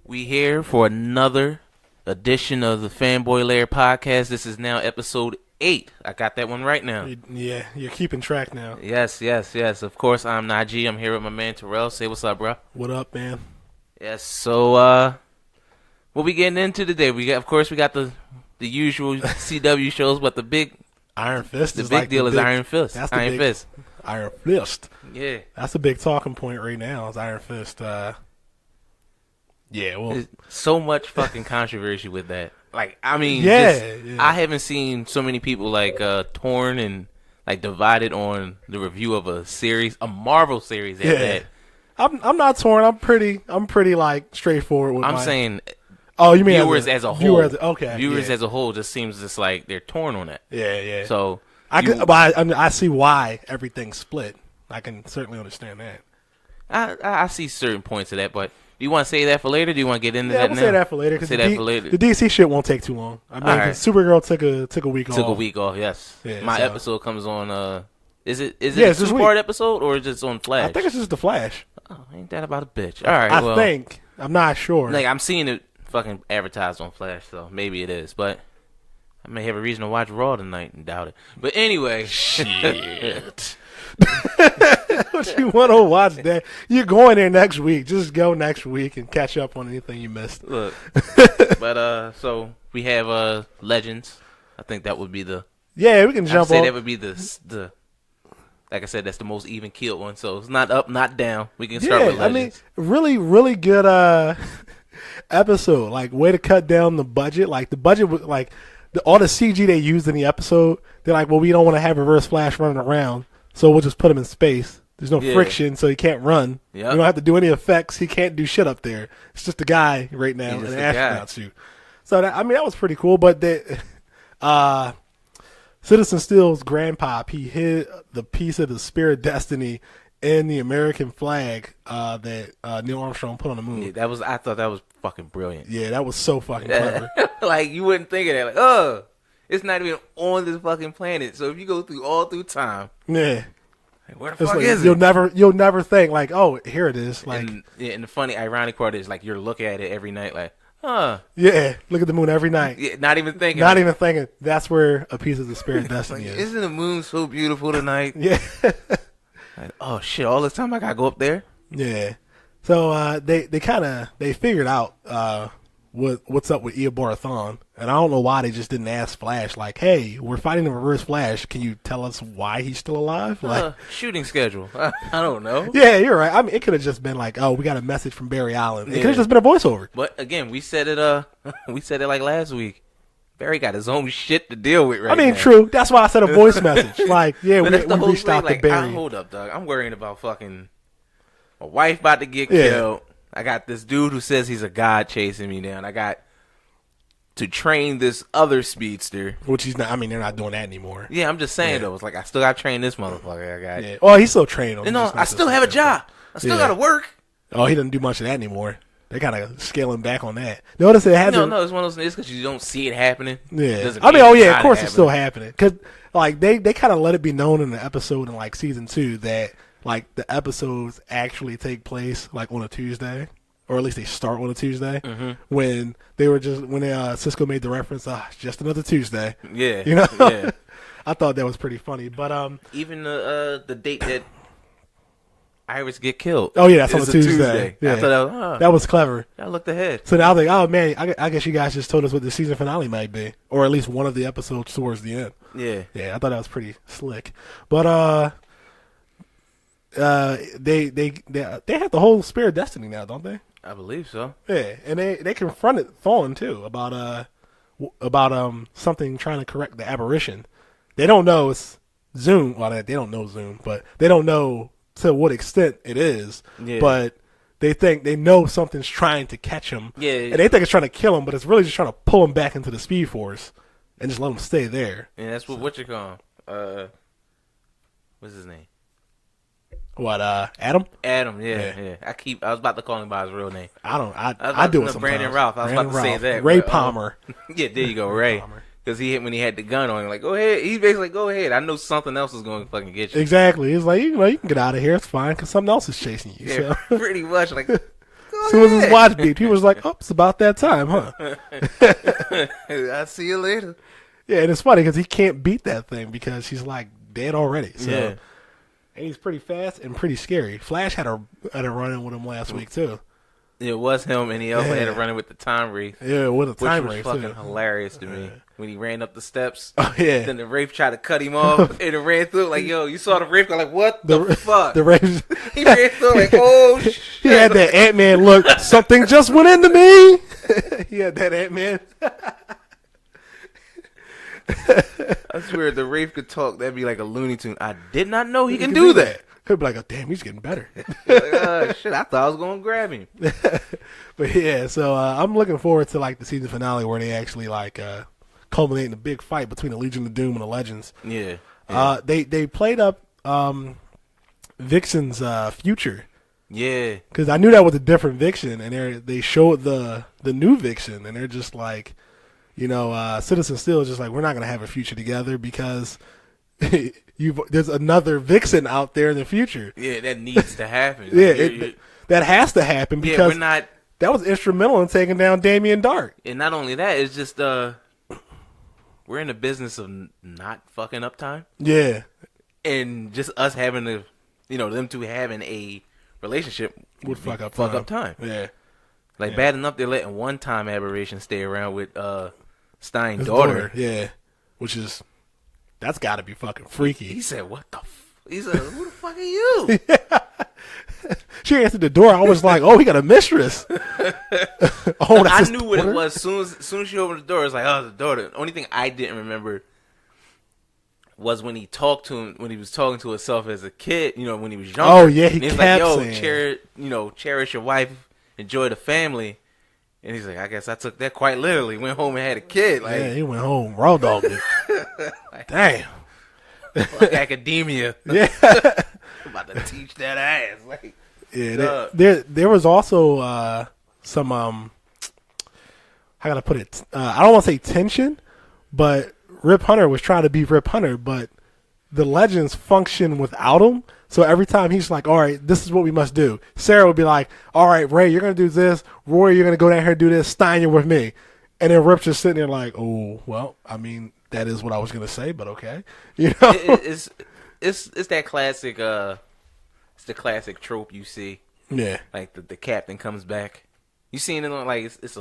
We here for another edition of the Fanboy Lair podcast. This is now episode 8. I got that one right now. Yeah, you're keeping track now. Yes. Of course, I'm Najee. I'm here with my man Terrell. Say what's up, bro. What up, man? Yes. So, what we getting into today? We got the usual CW shows, but the big Iron Fist. The big deal is Iron Fist. That's Iron Fist. Iron Fist. Yeah, that's a big talking point right now. Is Iron Fist? Yeah, well, there's so much fucking controversy with that. Like, I mean, yeah. I haven't seen so many people like torn and like divided on the review of a series, a Marvel series. At that. I'm not torn. I'm pretty like straightforward with. I'm saying. Oh, you mean viewers as a whole? Okay, viewers as a whole just seems just like they're torn on that. Yeah. So I see why everything's split. I can certainly understand that. I see certain points of that, but do you want to say that for later? Do you want to get into that now? Say that for later. Say that for later. The DC shit won't take too long. I mean, right. Supergirl took a week off. Took a week off. Yes. Yeah, my episode comes on. Is it a it's 2-part episode or is it on Flash? I think it's just the Flash. Oh, ain't that about a bitch? All right. I think. I'm not sure. Like, I'm seeing it fucking advertised on Flash, so maybe it is. But I may have a reason to watch Raw tonight and doubt it. But anyway. Shit. What you want to watch that? You're going there next week. Just go next week and catch up on anything you missed. Look. But, so we have Legends. I think that would be the... Yeah, we can jump on. That would be the... Like I said, that's the most even keeled one. So it's not up, not down. We can start with Legends. I mean, really good episode. Like, way to cut down the budget. Like, the budget was like all the CG they used in the episode. They're like, well, we don't want to have Reverse Flash running around, so we'll just put him in space. There's no friction, so he can't run. Yep. We don't have to do any effects. He can't do shit up there. It's just a guy right now in an astronaut suit. So that was pretty cool. But Citizen Steel's grandpop, he hid the piece of the Spirit Destiny in the American flag that Neil Armstrong put on the moon. Yeah, I thought that was fucking brilliant. Yeah, that was so fucking clever. Like, you wouldn't think of that. Like, it's not even on this fucking planet. So if you go through time, yeah, like, where the fuck is it? You'll never think like, oh, here it is. Like, and the funny, ironic part is like you're looking at it every night, like, huh? Yeah, look at the moon every night. Yeah, not even thinking. That's where a piece of the Spirit Destiny is. Isn't the moon so beautiful tonight? Yeah. Like, oh shit! All this time I gotta go up there. Yeah. So they figured out what's up with Eobarathon, and I don't know why they just didn't ask Flash, like, hey, we're fighting the Reverse Flash. Can you tell us why he's still alive? Like, shooting schedule. I don't know. Yeah, you're right. I mean, it could have just been like, oh, we got a message from Barry Allen. It could have just been a voiceover. But again, we said it like last week. Barry got his own shit to deal with right now. I mean, true. That's why I said a voice message. Like, yeah, we reached out to Barry. Hold up, dog. I'm worrying about fucking my wife about to get killed. I got this dude who says he's a god chasing me down. I got to train this other speedster. Which he's not. I mean, they're not doing that anymore. Yeah, I'm just saying, though. It's like, I still got to train this motherfucker. I got. Yeah. Well, he's still training him. No, I still have a job. I still got to work. Oh, he doesn't do much of that anymore. They kind of scaling back on that. Notice it hasn't. No, it's one of those things because you don't see it happening. Yeah. I mean, of course it's still happening. Because, like, they kind of let it be known in the episode in, like, season 2 that, like, the episodes actually take place, like, on a Tuesday. Or at least they start on a Tuesday. Mm-hmm. When Cisco made the reference, just another Tuesday. Yeah. You know? Yeah. I thought that was pretty funny. But, even the date that Iris get killed. Oh, yeah, that's on a Tuesday. Yeah. I thought that was clever. I looked ahead. So now I think, oh, man, I guess you guys just told us what the season finale might be. Or at least one of the episodes towards the end. Yeah. Yeah, I thought that was pretty slick. But they have the whole Spirit Destiny now, don't they? I believe so. Yeah, and they confronted Thawne, too, about something trying to correct the aberration. They don't know it's Zoom. Well, they don't know Zoom, but they don't know to what extent it is. Yeah. But they know something's trying to catch him. Yeah. And they think it's trying to kill him, but it's really just trying to pull him back into the Speed Force and just let him stay there. And that's what you call him. What's his name? What, Adam? Adam, yeah. I was about to call him by his real name. I do it sometimes. Brandon Ralph. I was about to say that. Ray Palmer. Yeah, there you go, Ray. Because when he had the gun on him, like, go ahead. He's basically like, go ahead. I know something else is going to fucking get you. Exactly. He's like, you can get out of here. It's fine because something else is chasing you. Yeah, so. Pretty much. Like, go As soon as his watch beeped, he was like, "Oh, it's about that time, huh?" I'll see you later. Yeah, and it's funny because he can't beat that thing because he's like dead already. So, Yeah. And he's pretty fast and pretty scary. Flash had a run in with him last week too. It was him, and he also had to run it with the time wraith. Yeah, with a time which race was fucking too. hilarious to me when he ran up the steps. Oh yeah. Then the wraith tried to cut him off, and it ran through. Like, yo, you saw the wraith go like, what the fuck? The race. He ran through like, oh shit. He had that Ant-Man look. Something just went into me. He had that Ant-Man. I swear, if the wraith could talk, that'd be like a Looney Tune. I did not know he can do that. He'd be like, oh, damn, he's getting better. Like, shit, I thought I was going to grab him. But yeah, so I'm looking forward to like the season finale where they actually like culminate in a big fight between the Legion of Doom and the Legends. Yeah. They played up Vixen's future. Yeah. Because I knew that was a different Vixen, and they showed the new Vixen, and they're just like, Citizen Steel is just like, we're not going to have a future together because there's another Vixen out there in the future. Yeah, that needs to happen. Yeah, that has to happen because that was instrumental in taking down Damien Dark. And not only that, it's just we're in the business of not fucking up time. Yeah. And just us having to, them two having a relationship would fuck up time. Yeah. Like, bad enough they're letting one-time aberration stay around with Stein's His daughter. Yeah. That's got to be fucking freaky. He said, what the he said, who the fuck are you? She answered the door. I was like, oh, he got a mistress. I knew what it was. Soon as she opened the door, it was like, oh, the daughter. The only thing I didn't remember was when he talked to him, when he was talking to himself as a kid, when he was younger. Oh, yeah, he was kept like, saying, cherish your wife, enjoy the family. And he's like, I guess I took that quite literally. Went home and had a kid. Like, yeah, he went home, raw dogged it. Damn. Fuck academia. Yeah. I'm about to teach that ass. Like, yeah, there was also some how can I put it? I don't want to say tension, but Rip Hunter was trying to be Rip Hunter, but the Legends function without him. So every time he's like, all right, this is what we must do. Sarah would be like, all right, Ray, you're going to do this. Roy, you're going to go down here and do this. Stein, you're with me. And then Rip's just sitting there like, oh, well, I mean, that is what I was going to say, but okay. It's that classic, it's the classic trope you see. Yeah. Like the captain comes back. You seen it on, like, it's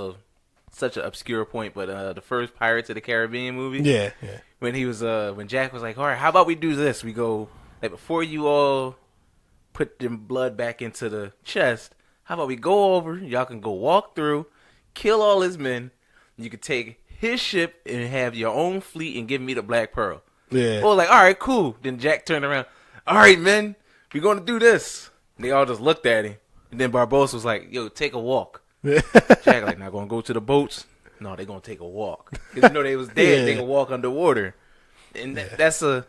such an obscure point, but the first Pirates of the Caribbean movie. Yeah. When he was, when Jack was like, all right, how about we do this? We go, like, before you all put them blood back into the chest, how about we go over, y'all can go walk through, kill all his men, you could take his ship and have your own fleet and give me the Black Pearl. Yeah. Well, like, all right, cool. Then Jack turned around, all right, men, we're going to do this. And they all just looked at him. And then Barbossa was like, yo, take a walk. Jack like, not going to go to the boats? No, they're going to take a walk. Because, they was dead. Yeah. They can walk underwater. And that's a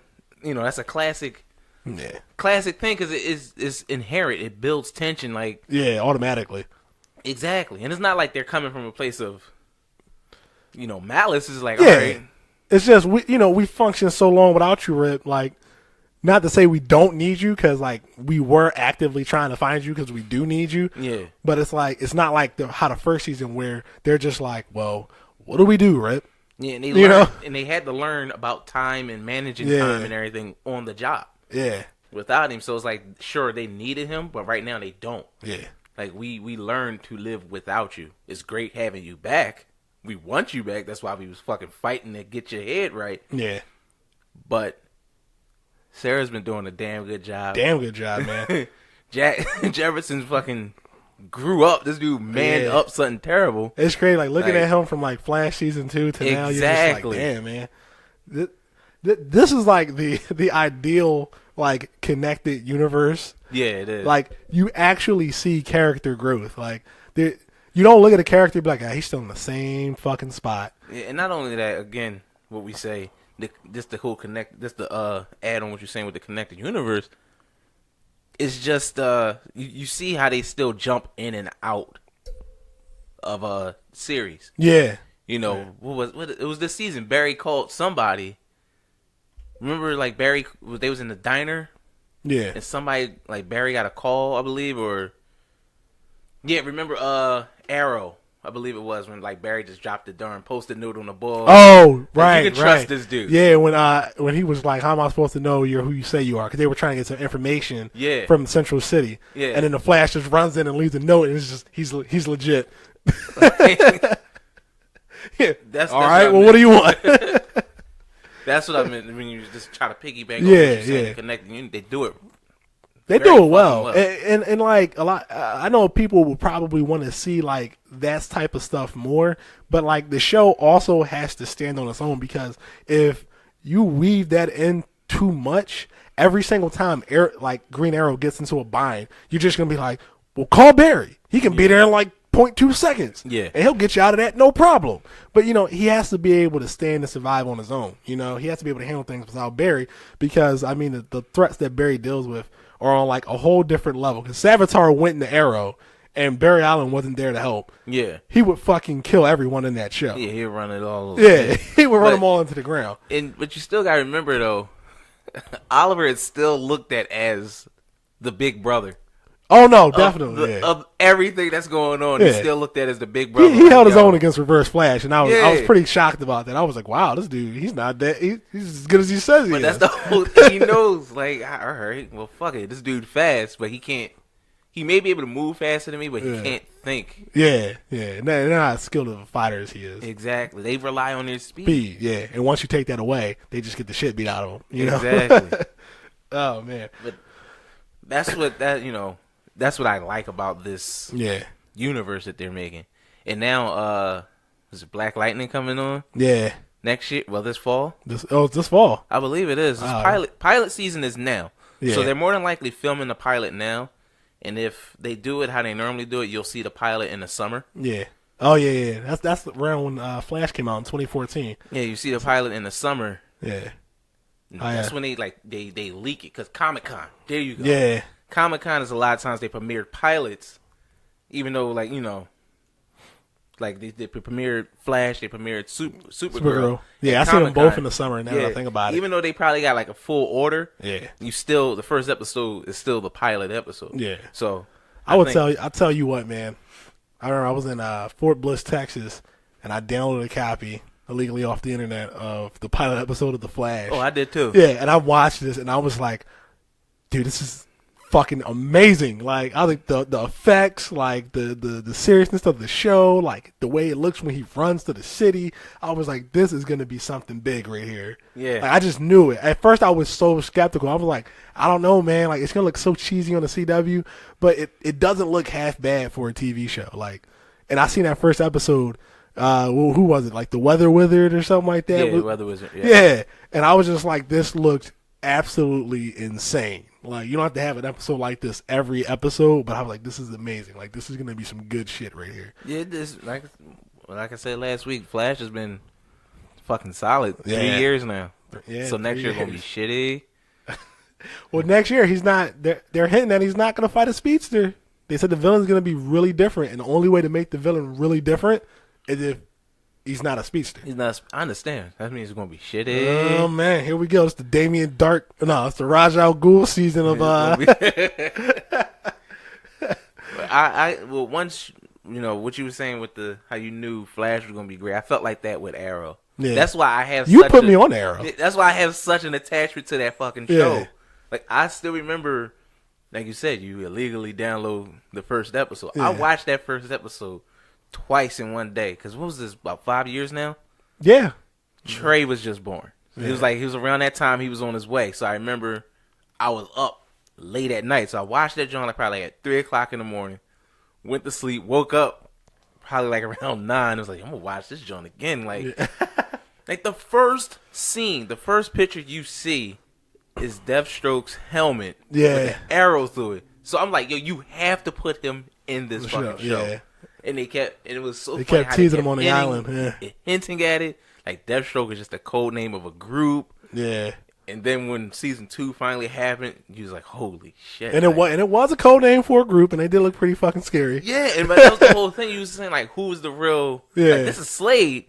classic... Yeah, classic thing because it's inherent. It builds tension, like automatically. Exactly, and it's not like they're coming from a place of, malice. It's like, all right, it's just we function so long without you, Rip. Like, not to say we don't need you because like we were actively trying to find you because we do need you. Yeah, but it's like it's not like how the first season where they're just like, well, what do we do, Rip? Yeah, and they and they had to learn about time and managing time and everything on the job. Yeah. Without him, so it's like, sure, they needed him, but right now they don't. Yeah. Like, we learned to live without you. It's great having you back. We want you back. That's why we was fucking fighting to get your head right. Yeah. But Sarah's been doing a damn good job. Damn good job, man. Jefferson's fucking grew up. This dude manned up something terrible. It's crazy. Like, looking at him from, like, Flash Season 2 to now, you're just like, damn, man. This is like the ideal like connected universe. Yeah, it is. Like you actually see character growth. Like you don't look at a character and be like, he's still in the same fucking spot. Yeah, and not only that, again, what we say, the whole add on what you're saying with the connected universe. It's just you see how they still jump in and out of a series. Yeah. What it was this season. Barry called somebody. Remember, like, they was in the diner? Yeah. And somebody, like, Barry got a call, I believe, or Yeah, remember Arrow? I believe it was when like Barry just dropped the darn post-it note on the ball. Oh, right, you can trust this dude. Yeah, when he was like, "How am I supposed to know you're who you say you are?" Because they were trying to get some information from Central City. Yeah, and then the Flash just runs in and leaves a note, and it's just he's legit. Yeah. That's all right. Well, what do you want? That's what I meant when you just try to piggyback. On what you're saying, connect. They do it. They do it well. And like a lot. I know people will probably want to see like that type of stuff more, but like the show also has to stand on its own, because if you weave that in too much, every single time like Green Arrow gets into a bind, you're just gonna be like, well, call Barry. He can be there in like 0.2 seconds. Yeah. And he'll get you out of that, no problem. But, he has to be able to stand and survive on his own. He has to be able to handle things without Barry, because, I mean, the threats that Barry deals with are on, like, a whole different level. Because Savitar went in the Arrow, and Barry Allen wasn't there to help. Yeah. He would fucking kill everyone in that show. Yeah, he'd run it all over. Yeah, he would run them all into the ground. But you still got to remember, though, Oliver is still looked at as the big brother. Oh, no, definitely. Of everything that's going on, he's still looked at as the big brother. He held his own against Reverse Flash, and I was pretty shocked about that. I was like, wow, this dude, he's not that. He's as good as he says he is. But that's the whole thing. He knows, like, all right, well, fuck it. This dude fast, but he can't. He may be able to move faster than me, but he can't think. Yeah. They're not as skilled of a fighter as he is. Exactly. They rely on their speed. Yeah. And once you take that away, they just get the shit beat out of them. Exactly. Oh, man. But that's what I like about this universe that they're making. And now, is Black Lightning coming on? Yeah. Next year? Well, this fall? This fall. I believe it is. Pilot season is now. Yeah. So they're more than likely filming the pilot now. And if they do it how they normally do it, you'll see the pilot in the summer. Yeah. Oh, yeah. That's around when Flash came out in 2014. Yeah, you see the pilot in the summer. Yeah. That's when they leak it, because Comic-Con. There you go. Yeah. Comic-Con is a lot of times they premiered pilots, even though, like, they premiered Flash, they premiered Supergirl. Yeah, I seen them both in the summer now that I think about it. Even though they probably got, like, a full order, the first episode is still the pilot episode. Yeah. So, I'll tell you what, man. I remember I was in Fort Bliss, Texas, and I downloaded a copy illegally off the internet of the pilot episode of The Flash. Oh, I did too. Yeah, and I watched this, and I was like, dude, this is fucking amazing. Like, I think the effects, like the seriousness of the show, like the way it looks when he runs to the city, I was like, this is gonna be something big right here. Yeah. Like, I just knew it. At first I was so skeptical. I was like, I don't know, man, like it's gonna look so cheesy on the CW, but it doesn't look half bad for a TV show. Like, and I seen that first episode, who was it? Like the Weather Wizard or something like that? Yeah, the Weather Wizard. Yeah. And I was just like, this looked absolutely insane. Like, you don't have to have an episode like this every episode, but I was like, this is amazing. Like, this is going to be some good shit right here. Yeah, this, like I said last week, Flash has been fucking solid 3 years now. Yeah, so next year going to be shitty. Well, next year, he's not, they're hinting that he's not going to fight a speedster. They said the villain's going to be really different, and the only way to make the villain really different is if he's not a speedster. He's not. I understand. That means it's gonna be shitty. Oh man, here we go. It's the Damien Dark. No, it's the Ra's al Ghul season of. Well, once what you were saying with how you knew Flash was gonna be great. I felt like that with Arrow. Yeah. That's why I have. You put me on Arrow. That's why I have such an attachment to that fucking show. Yeah. Like, I still remember, like you said, you illegally download the first episode. Yeah. I watched that first episode twice in one day, because what was this, about 5 years now? Yeah. Trey was just born. Yeah. He was around that time he was on his way. So I remember I was up late at night. So I watched that joint probably at 3 o'clock in the morning. Went to sleep, woke up probably like around 9. I was like, I'm going to watch this joint again. Like, like the first scene, the first picture you see is Deathstroke's helmet with an arrow through it. So I'm like, yo, you have to put him in this fucking show. Yeah. And it was so funny. They kept teasing him on the island. Yeah. Hinting at it. Like, Deathstroke is just a code name of a group. Yeah. And then when season 2 finally happened, you was like, holy shit. And it was a code name for a group, and they did look pretty fucking scary. Yeah, but that was the whole thing. You was saying, like, who was the real... Yeah. Like, this is Slade,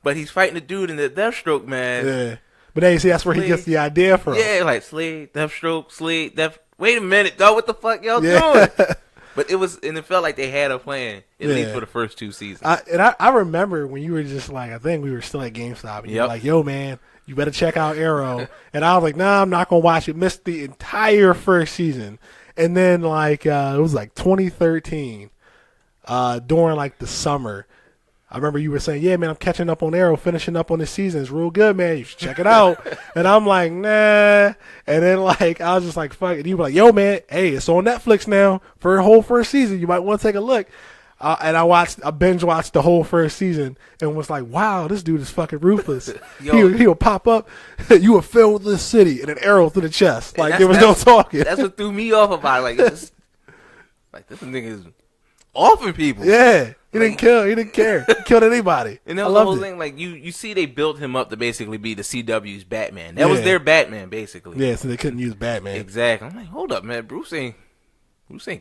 but he's fighting a dude in the Deathstroke mask. Yeah. But then you see, that's where he gets the idea from. Yeah, like Slade, Deathstroke, Slade, Wait a minute, dog. What the fuck y'all doing? But it felt like they had a plan, at least for the first 2 seasons. I remember when you were just like, I think we were still at GameStop, and you were like, yo, man, you better check out Arrow. And I was like, nah, I'm not going to watch it. Missed the entire first season. And then, like, it was like 2013, during, like, the summer. I remember you were saying, yeah, man, I'm catching up on Arrow, finishing up on this season. It's real good, man. You should check it out. And I'm like, nah. And then, like, I was just like, fuck it. And you were like, yo, man, hey, it's on Netflix now for a whole first season. You might want to take a look. And I binge watched the whole first season and was like, wow, this dude is fucking ruthless. He'll pop up. You will fill this city and an arrow through the chest. Like, there was no talking. That's what threw me off about it. This nigga is offing people. Yeah. He didn't kill. He didn't care. He killed anybody. And that was the whole thing. Like, you see they built him up to basically be the CW's Batman. That was their Batman, basically. Yeah, so they couldn't use Batman. Exactly. I'm like, hold up, man. Bruce ain't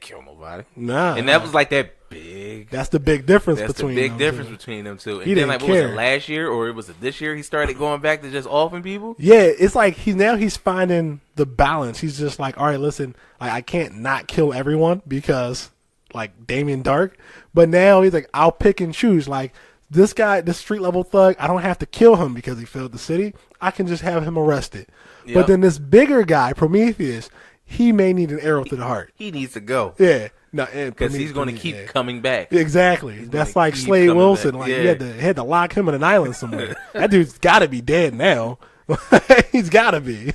kill nobody. Nah. And that was like that big. That's the big difference between them two. And he then, like, what was it, last year or was it this year he started going back to just offing people? Yeah, it's like he's finding the balance. He's just like, all right, listen, I can't not kill everyone because, like, Damien Dark. But now he's like, I'll pick and choose. Like, this guy, this street level thug, I don't have to kill him because he failed the city. I can just have him arrested. Yep. But then this bigger guy, Prometheus, he may need an arrow to the heart. He needs to go. Yeah. No, because he's going to keep coming back. Exactly. That's like Slade Wilson. Back. Like, you had to lock him in an island somewhere. That dude's got to be dead now. He's got to be.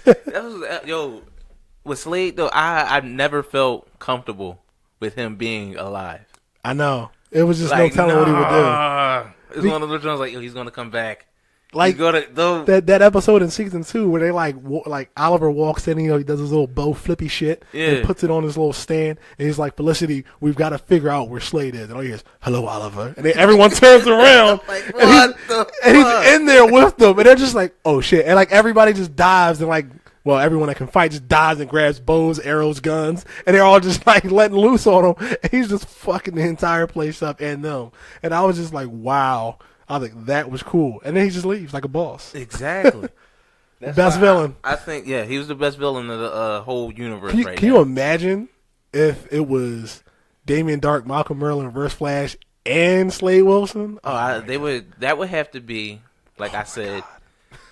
With Slade, though, I never felt comfortable with him being alive. I know. It was just like, no telling what he would do. It's one of those ones like, he's going to come back. Like that episode in season 2 where they like Oliver walks in, he does his little bow flippy shit, and puts it on his little stand, and he's like, Felicity, we've got to figure out where Slade is. And all he hears, hello, Oliver, and then everyone turns around, like, and he's in there with them, and they're just like, oh shit, and like everybody just dives and like. Well, everyone that can fight just dives and grabs bows, arrows, guns, and they're all just like letting loose on him. And he's just fucking the entire place up and them. And I was just like, wow. I was like, that was cool. And then he just leaves like a boss. Exactly. Best villain. I think, he was the best villain of the whole universe Can you imagine if it was Damien Dark, Malcolm Merlin, Reverse Flash, and Slade Wilson? That would have to be, like I said,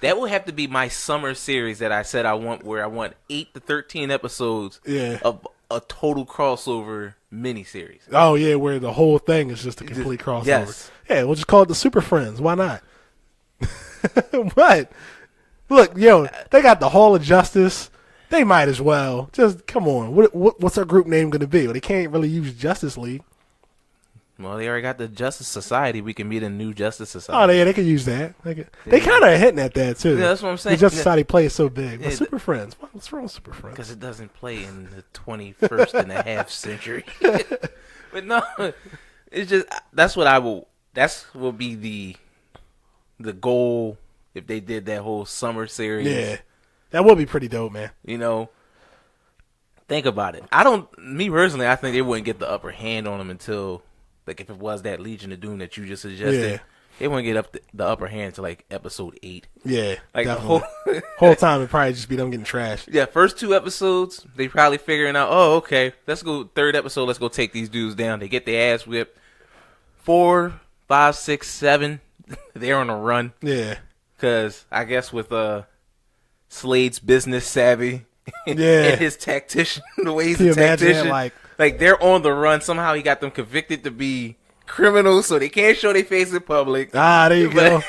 that would have to be my summer series that I said I want, where I want 8 to 13 episodes of a total crossover miniseries. Oh, yeah, where the whole thing is just a complete crossover. Yes. Yeah, we'll just call it the Super Friends. Why not? What? Look, they got the Hall of Justice. They might as well. Just, come on. What's our group name going to be? Well, they can't really use Justice League. Well, they already got the Justice Society. We can meet a new Justice Society. Oh, yeah, they could use that. They kind of are hinting at that, too. Yeah, that's what I'm saying. The Justice Society plays so big. But Super Friends, what's wrong with Super Friends? Because it doesn't play in the 21st and a half century. But no, it's just, that will be the goal if they did that whole summer series. Yeah, that would be pretty dope, man. Think about it. Me personally, I think they wouldn't get the upper hand on them until... Like, if it was that Legion of Doom that you just suggested, they wouldn't get the upper hand to like episode 8. Yeah, like definitely. The whole time it'd probably just be them getting trashed. Yeah, first 2 episodes they probably figuring out. Oh, okay, let's go. 3rd episode, let's go take these dudes down. They get their ass whipped. 4, 5, 6, 7, they're on a run. Yeah, because I guess with Slade's business savvy, and his tactician, the way he's a tactician, like they're on the run. Somehow he got them convicted to be criminals, so they can't show their face in public. There you go.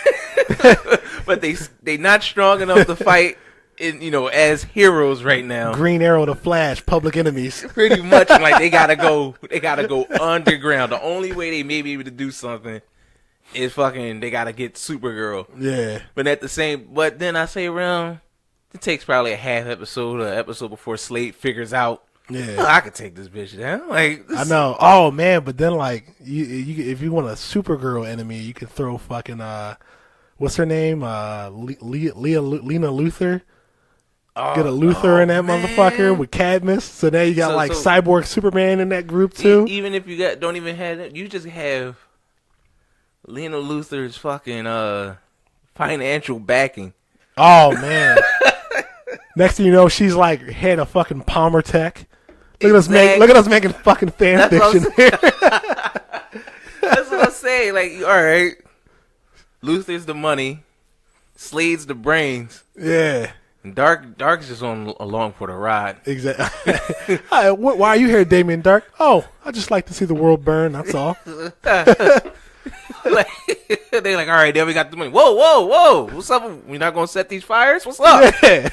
But they not strong enough to fight as heroes right now. Green Arrow, the Flash, public enemies. Pretty much, like they gotta go underground. The only way they may be able to do something is they gotta get Supergirl. Yeah. But then I say around, it takes probably a half episode or an episode before Slade figures out. Yeah, I could take this bitch down. I know. Oh man, but then if you want a Supergirl enemy, you can throw fucking what's her name? Lena Luthor. Get a Luthor in that motherfucker with Cadmus. So now you got Cyborg Superman in that group too. Even if you don't even have that, you just have Lena Luthor's fucking financial backing. Oh man. Next thing you know, she's like head of fucking Palmer Tech. Look at us making fucking fan fiction here. That's what I'm saying. Like, all right, Luther's the money, Slade's the brains. Yeah. And Dark's just along for the ride. Exactly. Hi, why are you here, Damien Dark? Oh, I just like to see the world burn. That's all. Like, they're like, all right, there we got the money. Whoa. What's up? We're not going to set these fires? What's up? Yeah.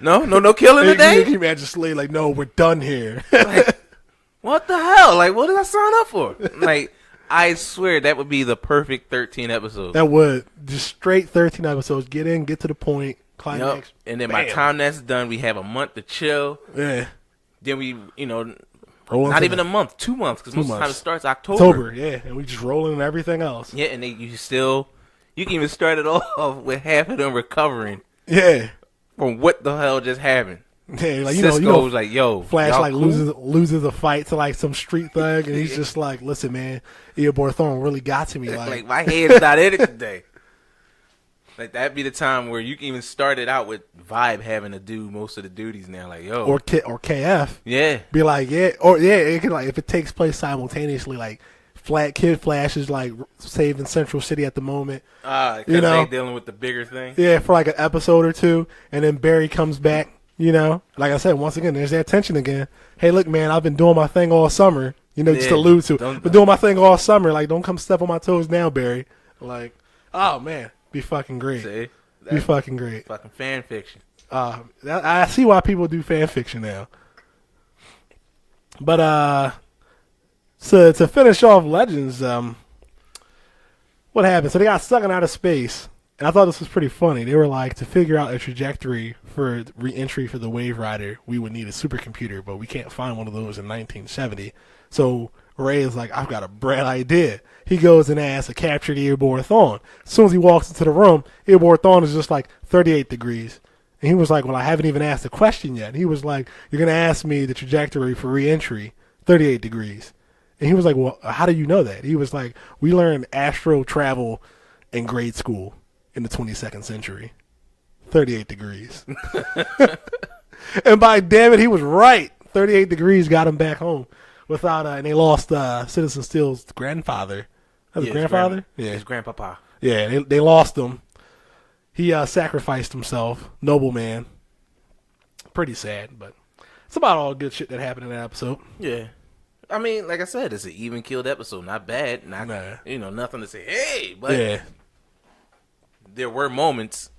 No killing today? Can you imagine Slade like, no, we're done here. Like, what the hell? Like, what did I sign up for? Like, I swear that would be the perfect 13 episodes. That would. Just straight 13 episodes. Get in, get to the point, climax. Yep. And then by the time that's done, we have a month to chill. Yeah. Then we, not even a month, 2 months, because most of the time it starts October, yeah. And we just roll in everything else. Yeah, and you can even start it off with half of them recovering. Yeah. From what the hell just happened. Yeah, like Cisco's like, yo, Flash like cool? loses a fight to like some street thug, and he's just like, listen, man, Eobor Thorne really got to me. Like my head's not in it today. Like that'd be the time where you can even start it out with Vibe having to do most of the duties now. Like yo, or KF, yeah, be like it can like if it takes place simultaneously, like Kid Flash is like saving Central City at the moment. Because they dealing with the bigger thing. Yeah, for like an episode or two, and then Barry comes back. Like I said, once again, there's that tension again. Hey, look, man, I've been doing my thing all summer. Just allude to. Been doing my thing all summer. Like, don't come step on my toes now, Barry. Like, oh man, be fucking great. See, be fucking great. Fucking fan fiction. I see why people do fan fiction now. But so to finish off Legends, what happened? So they got stuck in outer space. And I thought this was pretty funny. They were like, to figure out a trajectory for re-entry for the Wave Rider, we would need a supercomputer, but we can't find one of those in 1970. So Ray is like, I've got a bright idea. He goes and asks to capture the Eobor Thawne. As soon as he walks into the room, Eobor Thawne is just like 38 degrees. And he was like, well, I haven't even asked the question yet. And he was like, you're going to ask me the trajectory for re-entry, 38 degrees. And he was like, well, how do you know that? He was like, we learned astro travel in grade school. In the 22nd century, 38 degrees. And by damn it, he was right. 38 degrees got him back home without, and they lost Citizen Steel's grandfather. His grandfather? His grandpapa. Yeah, they lost him. He sacrificed himself. Noble man. Pretty sad, but it's about all good shit that happened in that episode. Yeah. I mean, like I said, it's an even keeled episode. Not bad. Not, nothing to say, hey, but. Yeah. There were moments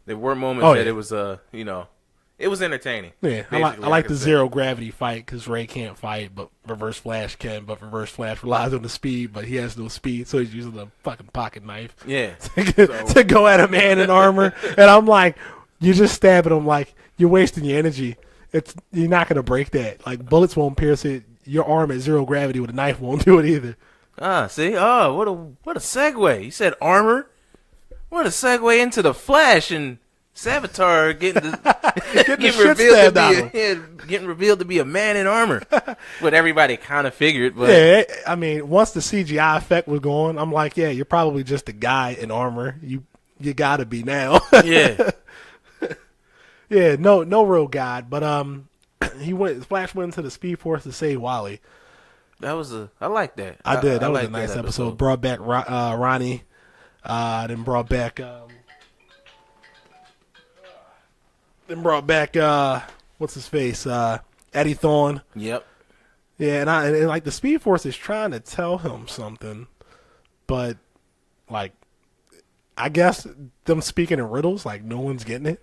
that it was, it was entertaining. Yeah, I like the zero gravity fight because Ray can't fight, but Reverse Flash can. But Reverse Flash relies on the speed, but he has no speed, so he's using the fucking pocket knife. Yeah, to go at a man in armor. And I'm like, you're just stabbing him, like you're wasting your energy. You're not gonna break that. Like bullets won't pierce it. Your arm at zero gravity with a knife won't do it either. See, what a segue. You said armor. What a segue into the Flash and Savitar getting revealed to be a man in armor. What everybody kind of figured, but yeah, I mean, once the CGI effect was gone, I'm like, yeah, you're probably just a guy in armor. You gotta be now. Yeah, yeah, no real god, but Flash went into the Speed Force to save Wally. I like that. I did. That was a nice episode. Brought back Ronnie. Then brought back what's his face? Eddie Thawne. Yep. Yeah, and like the Speed Force is trying to tell him something, but like I guess them speaking in riddles, like no one's getting it.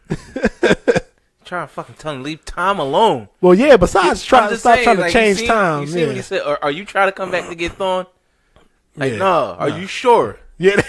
Trying to fucking tell him leave time alone. Well, yeah. Besides trying to change time. You see what he said? Are you trying to come back to get Thawne? Like, no. Are you sure? Yeah.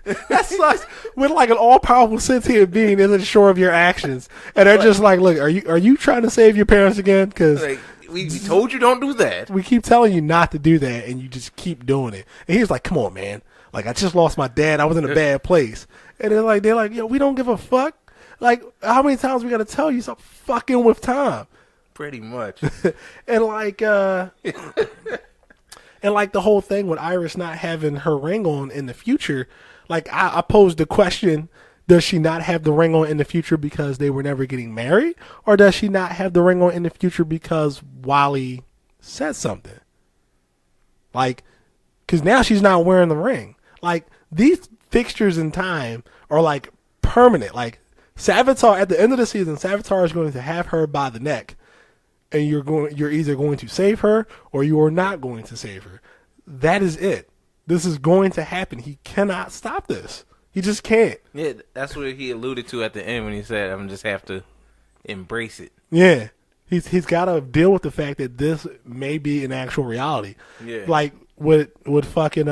That sucks. When like an all-powerful sentient being isn't sure of your actions, and they're just like, "Look, are you trying to save your parents again?" Because like, we told you don't do that. We keep telling you not to do that, and you just keep doing it. And he's like, "Come on, man! Like I just lost my dad. I was in a bad place." And they're like, "Yo, we don't give a fuck. Like, how many times we got to tell you stop fucking with time?" Pretty much. And like, and like the whole thing with Iris not having her ring on in the future. Like I posed the question, Does she not have the ring on in the future because they were never getting married? Or does she not have the ring on in the future because Wally said something? Like, because now she's not wearing the ring. Like, these fixtures in time are like permanent. Like, Savitar, at the end of the season, Savitar is going to have her by the neck. And you're either going to save her or you are not going to save her. That is it. This is going to happen. He cannot stop this. He just can't. Yeah, that's what he alluded to at the end when he said, "I'm just have to embrace it." Yeah, he's got to deal with the fact that this may be an actual reality. Yeah, like what fucking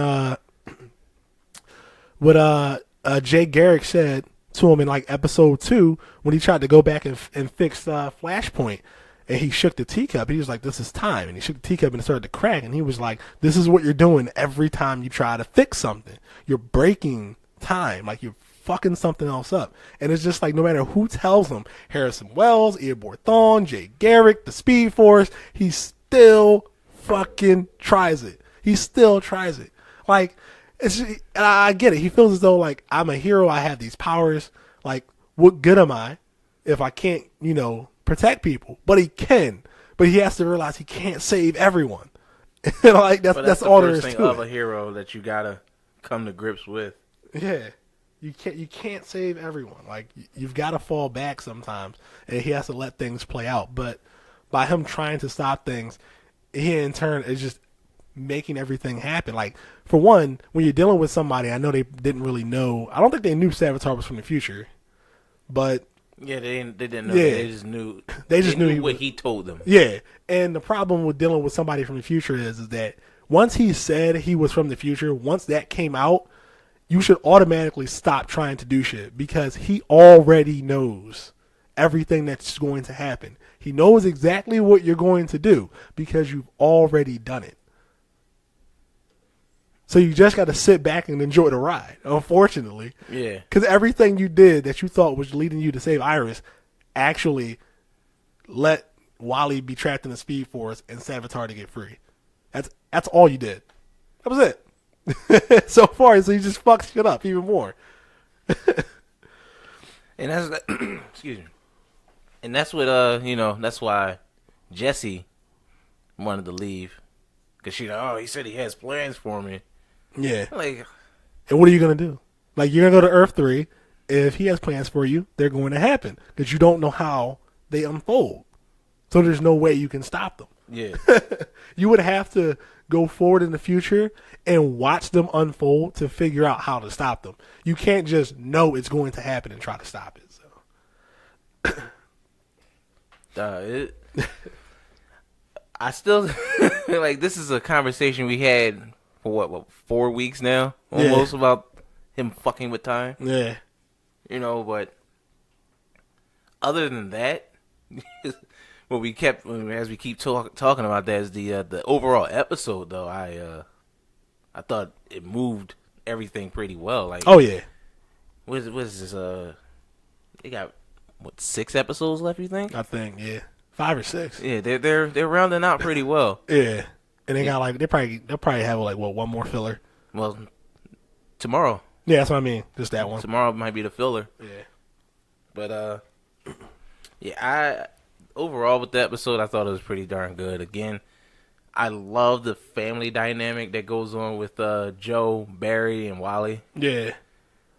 Jay Garrick said to him in like episode 2 when he tried to go back and fix Flashpoint, and he shook the teacup. He was like, "This is time," and he shook the teacup and it started to crack. And he was like, "This is what you're doing every time you try to fix something. You're breaking time, like you're fucking something else up." And it's just like, no matter who tells him, Harrison Wells, Eobard Thawne, Jay Garrick, the Speed Force, he still fucking tries it. He still tries it. Like, it's just, I get it. He feels as though like, I'm a hero, I have these powers. Like, what good am I if I can't, protect people? But he can. But he has to realize he can't save everyone. Like, that's all there is to it. That's the first thing of a hero that you gotta come to grips with. Yeah, you can't save everyone. Like, you've got to fall back sometimes, and he has to let things play out. But by him trying to stop things, he in turn is just making everything happen. Like, for one, when you're dealing with somebody, I know they didn't really know. I don't think they knew Savitar was from the future, but yeah, they didn't know. Yeah, they just knew. They just knew what he told them. Yeah, and the problem with dealing with somebody from the future is that once he said he was from the future, once that came out, you should automatically stop trying to do shit because he already knows everything that's going to happen. He knows exactly what you're going to do because you've already done it. So you just got to sit back and enjoy the ride, unfortunately. Yeah. Because everything you did that you thought was leading you to save Iris actually let Wally be trapped in the Speed Force and Savitar to get free. That's all you did. That was it. So far, so you just fucked shit up even more. And that's excuse me. And that's what that's why Jesse wanted to leave, because she he said he has plans for me. Yeah. Like, and what are you gonna do? Like, you're gonna go to Earth 3. If he has plans for you, they're going to happen because you don't know how they unfold. So there's no way you can stop them. Yeah. You would have to go forward in the future and watch them unfold to figure out how to stop them. You can't just know it's going to happen and try to stop it. So, I still like, this is a conversation we had for what 4 weeks now, almost, about him fucking with time. Yeah. But other than that, as we keep talking about that, is the overall episode, though. I thought it moved everything pretty well. Like, oh yeah, what is this? They got 6 episodes left? You think? I think 5 or 6. Yeah, they're rounding out pretty well. Yeah, and they got like they'll probably have like one more filler. Well, tomorrow. Yeah, that's what I mean. Just that one. Tomorrow might be the filler. Yeah, but overall with the episode, I thought it was pretty darn good. Again, I love the family dynamic that goes on with Joe, Barry, and Wally. Yeah.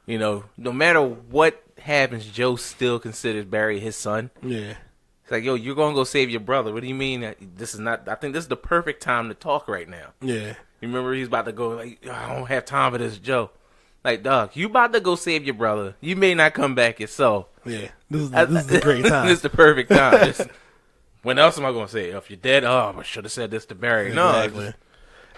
No matter what happens, Joe still considers Barry his son. Yeah. It's like, yo, you're going to go save your brother. What do you mean? This is not... I think this is the perfect time to talk right now. Yeah. You remember he's about to go, like, I don't have time for this, Joe. Like, dog, you about to go save your brother. You may not come back yourself. Yeah. This is the great time. This is the perfect time. When else am I going to say it? If you're dead, I should have said this to Barry. Exactly. No.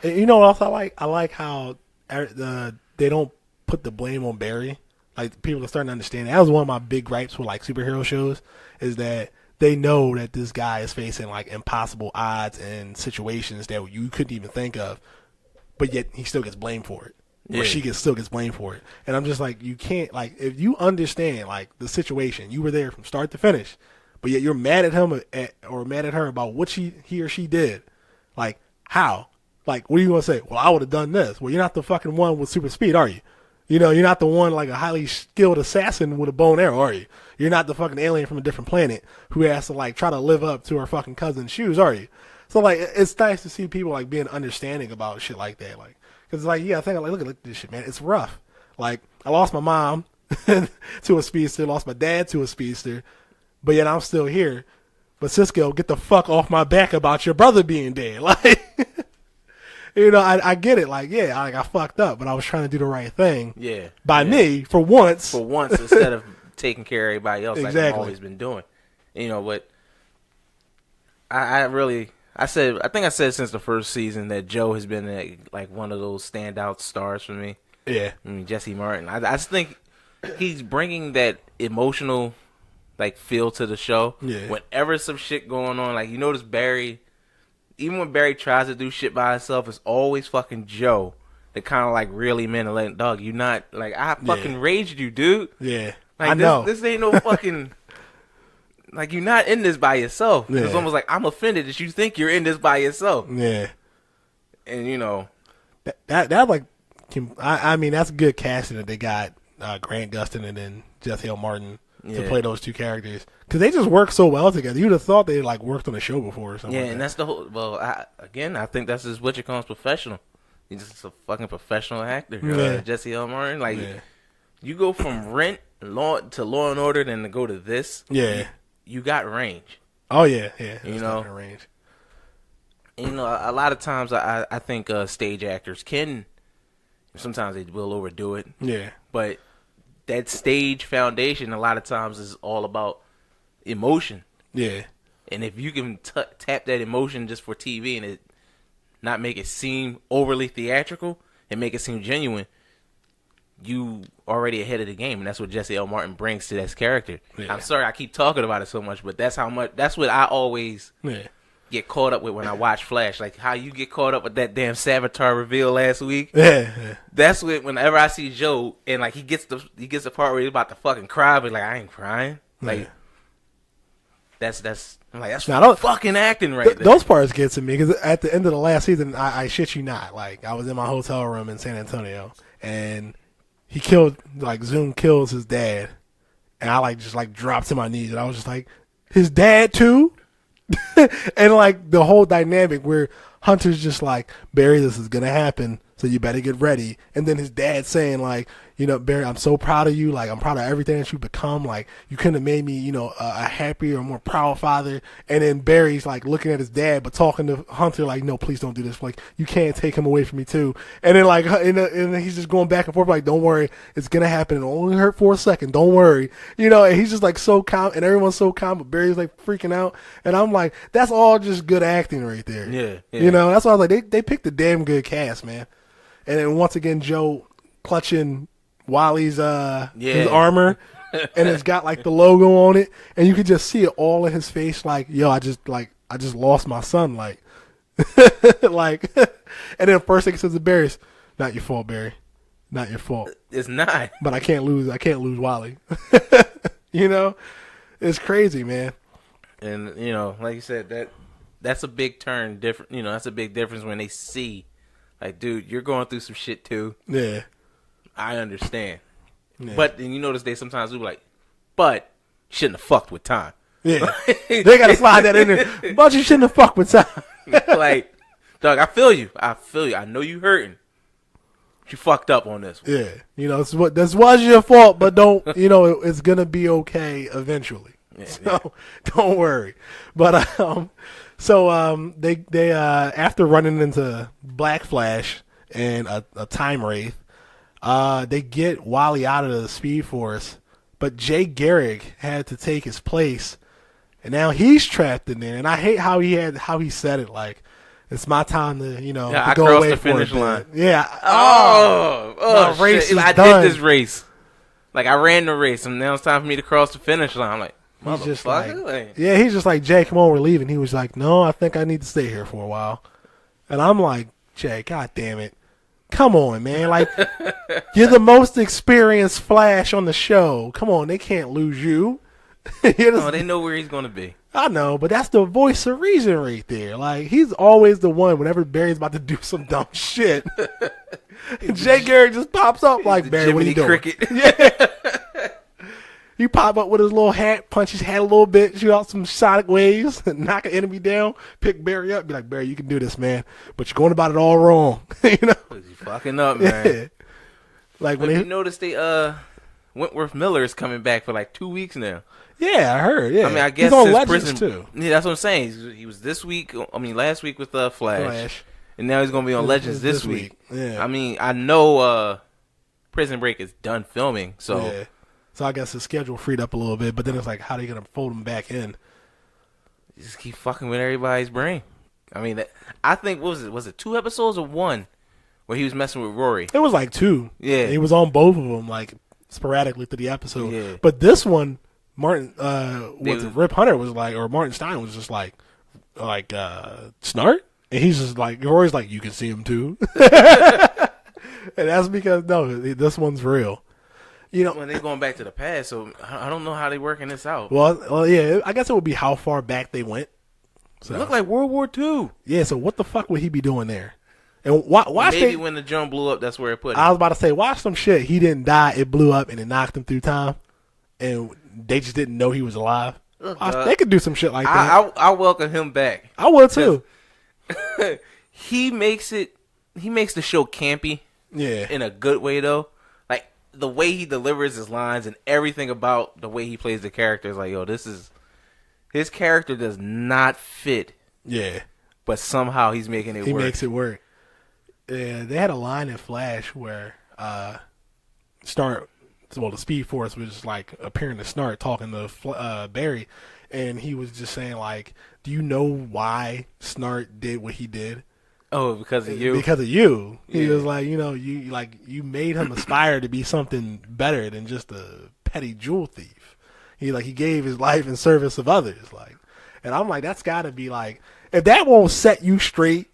And you know what else I like? I like how they don't put the blame on Barry. Like, people are starting to understand. That was one of my big gripes with, like, superhero shows, is that they know that this guy is facing, like, impossible odds and situations that you couldn't even think of, but yet he still gets blamed for it. Yeah. Or she still gets blamed for it. And I'm just like, you can't, like, if you understand, like, the situation, you were there from start to finish, but yet you're mad at him or mad at her about what he or she did. Like, how? Like, what are you going to say? Well, I would have done this. Well, you're not the fucking one with super speed, are you? You know, you're not the one like a highly skilled assassin with a bow and arrow, are you? You're not the fucking alien from a different planet who has to like try to live up to her fucking cousin's shoes, are you? So like, it's nice to see people like being understanding about shit like that, like, because like, yeah, I think like, look at this shit, man. It's rough. Like, I lost my mom to a speedster, lost my dad to a speedster, but yet I'm still here. But Cisco, get the fuck off my back about your brother being dead, like. You know, I get it. Like, yeah, I fucked up, but I was trying to do the right thing. Yeah. By me, for once. For once, instead of taking care of everybody else exactly. like I've always been doing. You know, but I think I said since the first season that Joe has been like one of those standout stars for me. Yeah. I mean, Jesse Martin. I just think he's bringing that emotional, like, feel to the show. Yeah. Whenever some shit going on, like, you notice Barry... Even when Barry tries to do shit by himself, it's always fucking Joe that kind of like really meant to let dog. You not like I fucking raged you, dude. Yeah, like, I know this ain't no fucking like you're not in this by yourself. Yeah. It's almost like I'm offended that you think you're in this by yourself. Yeah, and you know that like I mean that's good casting that they got Grant Gustin and then Jesse L. Martin to play those two characters. Because they just work so well together. You'd have thought they like worked on a show before or something. Yeah, like and that's the whole. Well, I think that's just what you call professional. He's just a fucking professional actor. Jesse L. Martin. Like, you go from Rent to Law and Order, then to go to this. Yeah, you got range. Oh yeah. You know, range. And, you know, a lot of times I think stage actors can. Sometimes they will overdo it. Yeah, but that stage foundation a lot of times is all about emotion. Yeah. And if you can tap that emotion just for TV and it not make it seem overly theatrical and make it seem genuine, you already ahead of the game. And that's what Jesse L. Martin brings to this character. Yeah. I'm sorry I keep talking about it so much, but that's what I always get caught up with when I watch Flash. Like how you get caught up with that damn Savitar reveal last week. Yeah. That's what whenever I see Joe and like he gets the part where he's about to fucking cry, but like I ain't crying. Like that's I'm like, that's fucking acting right there. Those parts get to me because at the end of the last season, I shit you not, like I was in my hotel room in San Antonio and he killed, like Zoom kills his dad, and I like just like dropped to my knees and I was just like, his dad too, and like the whole dynamic where Hunter's just like, Barry, this is gonna happen, so you better get ready, and then his dad saying like, you know, Barry, I'm so proud of you. Like, I'm proud of everything that you've become. Like, you couldn't have made me, you know, a happier, more proud father. And then Barry's like looking at his dad, but talking to Hunter like, no, please don't do this. Like, you can't take him away from me too. And then like, and then he's just going back and forth like, don't worry, it's gonna happen. It'll only hurt for a second. Don't worry, you know. And he's just like so calm, and everyone's so calm, but Barry's like freaking out. And I'm like, that's all just good acting right there. Yeah. You know, that's why I was like, they picked a damn good cast, man. And then once again, Joe clutching Wally's his armor, and it's got like the logo on it, and you could just see it all in his face, like, yo, I just lost my son, like like and then first thing he says to Barry is, not your fault, Barry. Not your fault. It's not. But I can't lose Wally. You know? It's crazy, man. And you know, like you said, that's a big turn different, you know, that's a big difference when they see like, dude, you're going through some shit too. Yeah. I understand. Yeah. But then you notice they sometimes do like, but you shouldn't have fucked with time. Yeah. They gotta slide that in there. But you shouldn't have fucked with time. Like, dog, I feel you. I know you hurting. You fucked up on this one. Yeah. You know, this was your fault, but don't, you know, it's gonna be okay eventually. Yeah, so don't worry. But they after running into Black Flash and a time wraith, they get Wally out of the Speed Force, but Jay Garrick had to take his place, and now he's trapped in there. And I hate how he said it, like, it's my time to, you know, to go away the finish line. Yeah. Oh, race shit. I done. did this race. Like, I ran the race, and now it's time for me to cross the finish line. I'm like, he's just like, he's just like, Jay, come on, we're leaving. He was like, no, I think I need to stay here for a while. And I'm like, Jay, God damn it. Come on, man. Like, you're the most experienced Flash on the show. Come on, they can't lose you. No, they know where he's going to be. I know, but that's the voice of reason right there. Like, he's always the one whenever Barry's about to do some dumb shit. Jay Garrick just pops up like, Barry, what are you doing? Cricket. Yeah. He pop up with his little hat, punch his hat a little bit, shoot out some sonic waves, knock an enemy down, pick Barry up, be like, Barry, you can do this, man. But you're going about it all wrong. You know? You fucking up, man. Yeah. Like, when you notice they, Wentworth Miller is coming back for like 2 weeks now. Yeah, I heard. Yeah, I mean, I guess he's on his Legends prison too. Yeah, that's what I'm saying. He was this week. I mean, last week with Flash, and now he's gonna be on Legends this week. Yeah. I mean, I know Prison Break is done filming, so yeah. So I guess his schedule freed up a little bit. But then it's like, how are you gonna fold him back in? You just keep fucking with everybody's brain. I mean, I think what was it? Was it 2 episodes or 1 where he was messing with Rory? It was like 2. Yeah, he was on both of them like sporadically through the episode. Yeah. But this one. Martin, Rip Hunter was like, or Martin Stein was just like, Snart? And he's just like, Rory's like, you can see him too. And that's because, no, this one's real. You know, when they're going back to the past, so I don't know how they're working this out. Well, yeah, I guess it would be how far back they went. So. It looked like World War II. Yeah, so what the fuck would he be doing there? And watch maybe when the drum blew up, that's where it put him. I was about to say, watch some shit. He didn't die, it blew up, and it knocked him through time. And they just didn't know he was alive. They could do some shit like that. I welcome him back. I would too. He makes the show campy. Yeah. In a good way though. Like the way he delivers his lines and everything about the way he plays the character is like, yo, his character does not fit. Yeah. But somehow he's making it work. He makes it work. Yeah, they had a line in Flash where the Speed Force was like appearing to Snart talking to Barry, and he was just saying like, "Do you know why Snart did what he did?" Oh, because of you. Because of you. Yeah. He was like, you made him aspire to be something better than just a petty jewel thief. He gave his life in service of others. Like, and I'm like, that's got to be like, if that won't set you straight,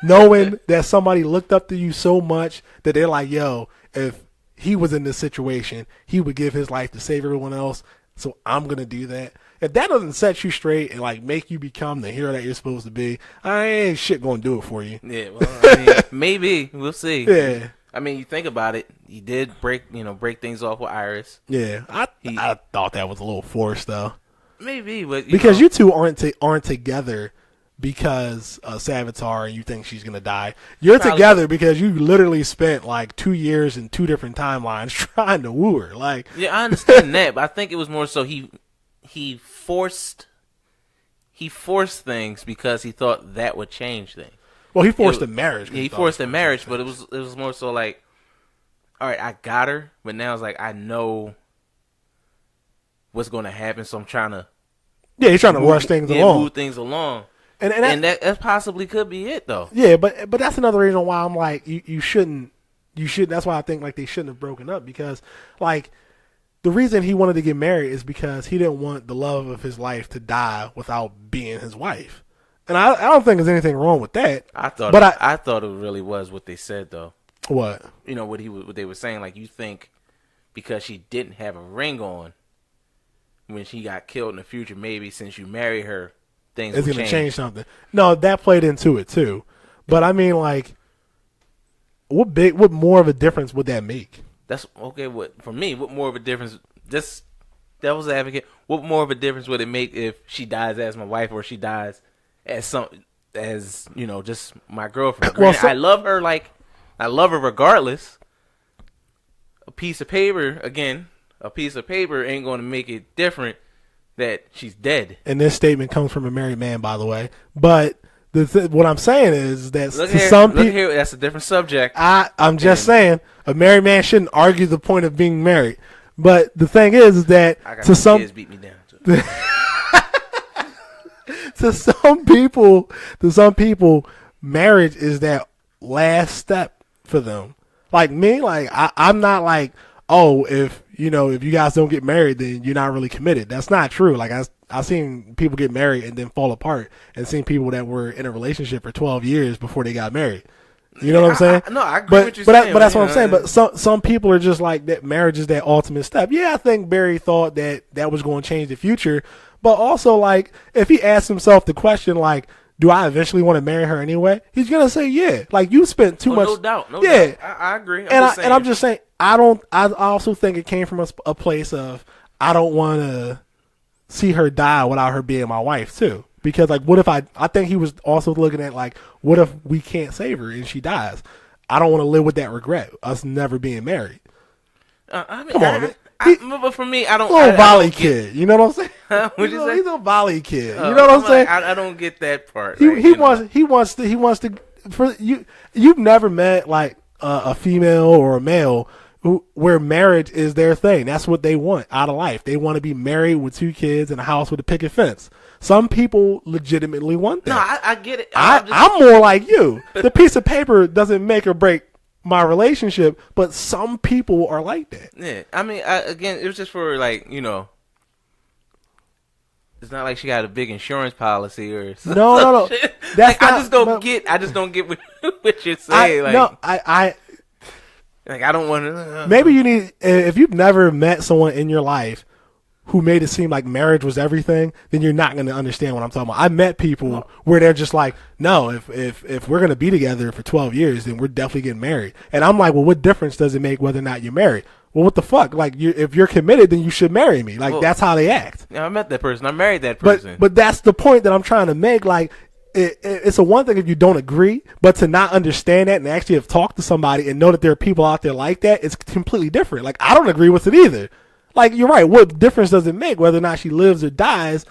knowing that somebody looked up to you so much that they're like, yo, if he was in this situation, he would give his life to save everyone else, so I'm going to do that. If that doesn't set you straight and like make you become the hero that you're supposed to be, I ain't shit going to do it for you. Yeah, well, I mean, maybe. We'll see. Yeah. I mean, you think about it, he did break things off with Iris. Yeah. I thought that was a little forced though. Maybe, but because you two aren't together because Savitar and you think she's going to die. You're together because you literally spent like 2 years in 2 different timelines trying to woo her. Like, yeah, I understand that, but I think it was more so he forced things because he thought that would change things. Well, he forced the marriage. Yeah, he forced the marriage, but it was more so like, all right, I got her, but now it's like I know what's going to happen, so I'm trying to. Yeah, he's trying to rush things along. Move things along. And that possibly could be it though. Yeah, but that's another reason why I'm like you shouldn't. That's why I think like they shouldn't have broken up, because like the reason he wanted to get married is because he didn't want the love of his life to die without being his wife. And I don't think there's anything wrong with that. I thought it really was what they said though. What? What they were saying, like, you think because she didn't have a ring on when she got killed in the future, maybe since you marry her, things will change. It's going to change something. No, that played into it too. But I mean, like, what more of a difference would that make? That's okay. What more of a difference? Just devil's advocate. What more of a difference would it make if she dies as my wife or she dies as just my girlfriend? Well, I love her. Like, I love her regardless. A piece of paper ain't going to make it different that she's dead. And this statement comes from a married man, by the way. But what I'm saying is that some people, that's a different subject. I'm just saying a married man shouldn't argue the point of being married. But the thing is that to some kids beat me down to to some people, marriage is that last step for them. Like me, like I'm not like, oh, if you guys don't get married, then you're not really committed. That's not true. Like I've seen people get married and then fall apart, and seen people that were in a relationship for 12 years before they got married. You know what I'm saying? I agree with you saying. But that's what I'm saying. But some people are just like that. Marriage is that ultimate step. Yeah, I think Barry thought that was going to change the future, But also, like, if he asks himself the question, like, do I eventually want to marry her anyway? He's gonna say yeah. Like, you spent too much. No doubt. No yeah, doubt. I agree. And I'm just saying, I also think it came from a place of I don't want to see her die without her being my wife too. Because like, what if I think he was also looking at like, what if we can't save her and she dies? I don't want to live with that regret, us never being married. I mean, come on, man. But for me, I don't. Little volley kid, you know what I'm saying? What'd you say? He's a volley kid. You know what I'm saying? I don't get that part. He wants to. For you, you've never met like a female or a male where marriage is their thing. That's what they want out of life. They want to be married with 2 kids in a house with a picket fence. Some people legitimately want that. No, I get it. I'm more like you. The piece of paper doesn't make or break my relationship, but some people are like that. Yeah, I mean, again, it was just for like, you know, it's not like she got a big insurance policy or something. No. That's like, I just don't get what you're saying. I don't want to. Maybe you need, if you've never met someone in your life who made it seem like marriage was everything, then you're not going to understand what I'm talking about. I met people where they're just like, no, if we're going to be together for 12 years, then we're definitely getting married. And I'm like, well, what difference does it make whether or not you're married? Well, what the fuck? Like, if you're committed, then you should marry me. Like, that's how they act. Yeah, I met that person. I married that person. But that's the point that I'm trying to make. Like, it's a one thing if you don't agree, but to not understand that and actually have talked to somebody and know that there are people out there like that, it's completely different. Like, I don't agree with it either. Like, you're right. What difference does it make whether or not she lives or dies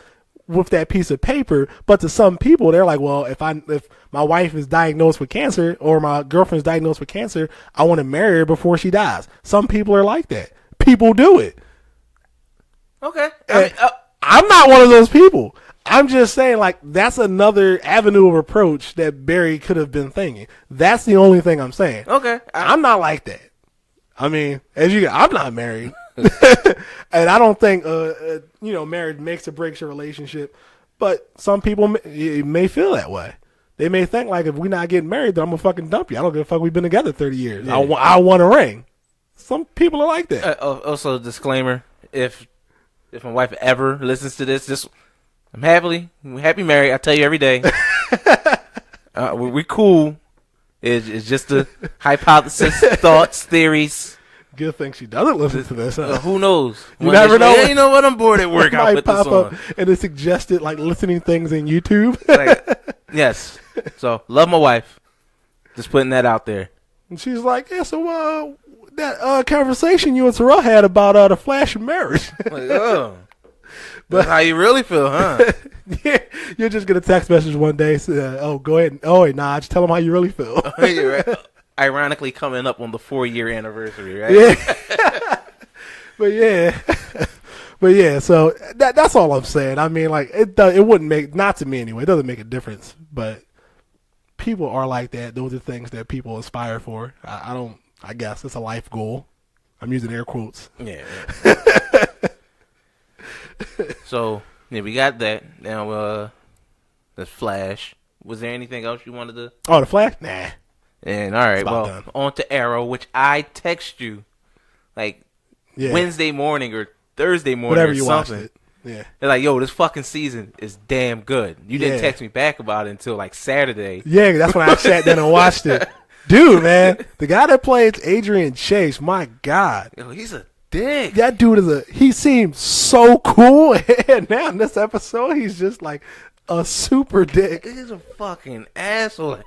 with that piece of paper? But to some people, they're like, well, if my wife is diagnosed with cancer or my girlfriend's diagnosed with cancer, I want to marry her before she dies. Some people are like that. People do it. Okay. I'm not one of those people. I'm just saying, like, that's another avenue of approach that Barry could have been thinking. That's the only thing I'm saying. Okay. I'm not like that. I mean, I'm not married. And I don't think, marriage makes or breaks your relationship. But some people may feel that way. They may think, like, if we're not getting married, then I'm going to fucking dump you. I don't give a fuck. We've been together 30 years. Yeah. I want a ring. Some people are like that. Also, disclaimer, if my wife ever listens to this, I'm happy married. I tell you every day. We cool. It's just a hypothesis, thoughts, theories. Good thing she doesn't listen to this. Huh? Who knows? You never know. You know what? I'm bored at work. I'll put this on. And it suggested like listening things in YouTube. Yes. So love my wife. Just putting that out there. And she's like, yeah. So that conversation you and Terrell had about the Flash of marriage. Like, oh, that's how you really feel, huh? Yeah. You're just gonna text message one day. Say, go ahead. Just tell them how you really feel. You're right. Ironically, coming up on the 4-year anniversary, right? Yeah. but yeah. So that's all I'm saying. I mean, like it wouldn't make, not to me anyway. It doesn't make a difference. But people are like that. Those are things that people aspire for. I guess it's a life goal. I'm using air quotes. Yeah. So yeah, we got that. Now, the Flash. Was there anything else you wanted to? Oh, the Flash? Nah. And all right, well, done. On to Arrow, which I text you like Wednesday morning or Thursday morning, whatever you something. Watched it. Yeah, they're like, yo, this fucking season is damn good. You didn't text me back about it until like Saturday. Yeah, that's when I sat down and watched it. Dude, man, the guy that plays Adrian Chase, my God, yo, he's a dick. That dude he seems so cool, and now in this episode, he's just like a super dick. He's a fucking asshole.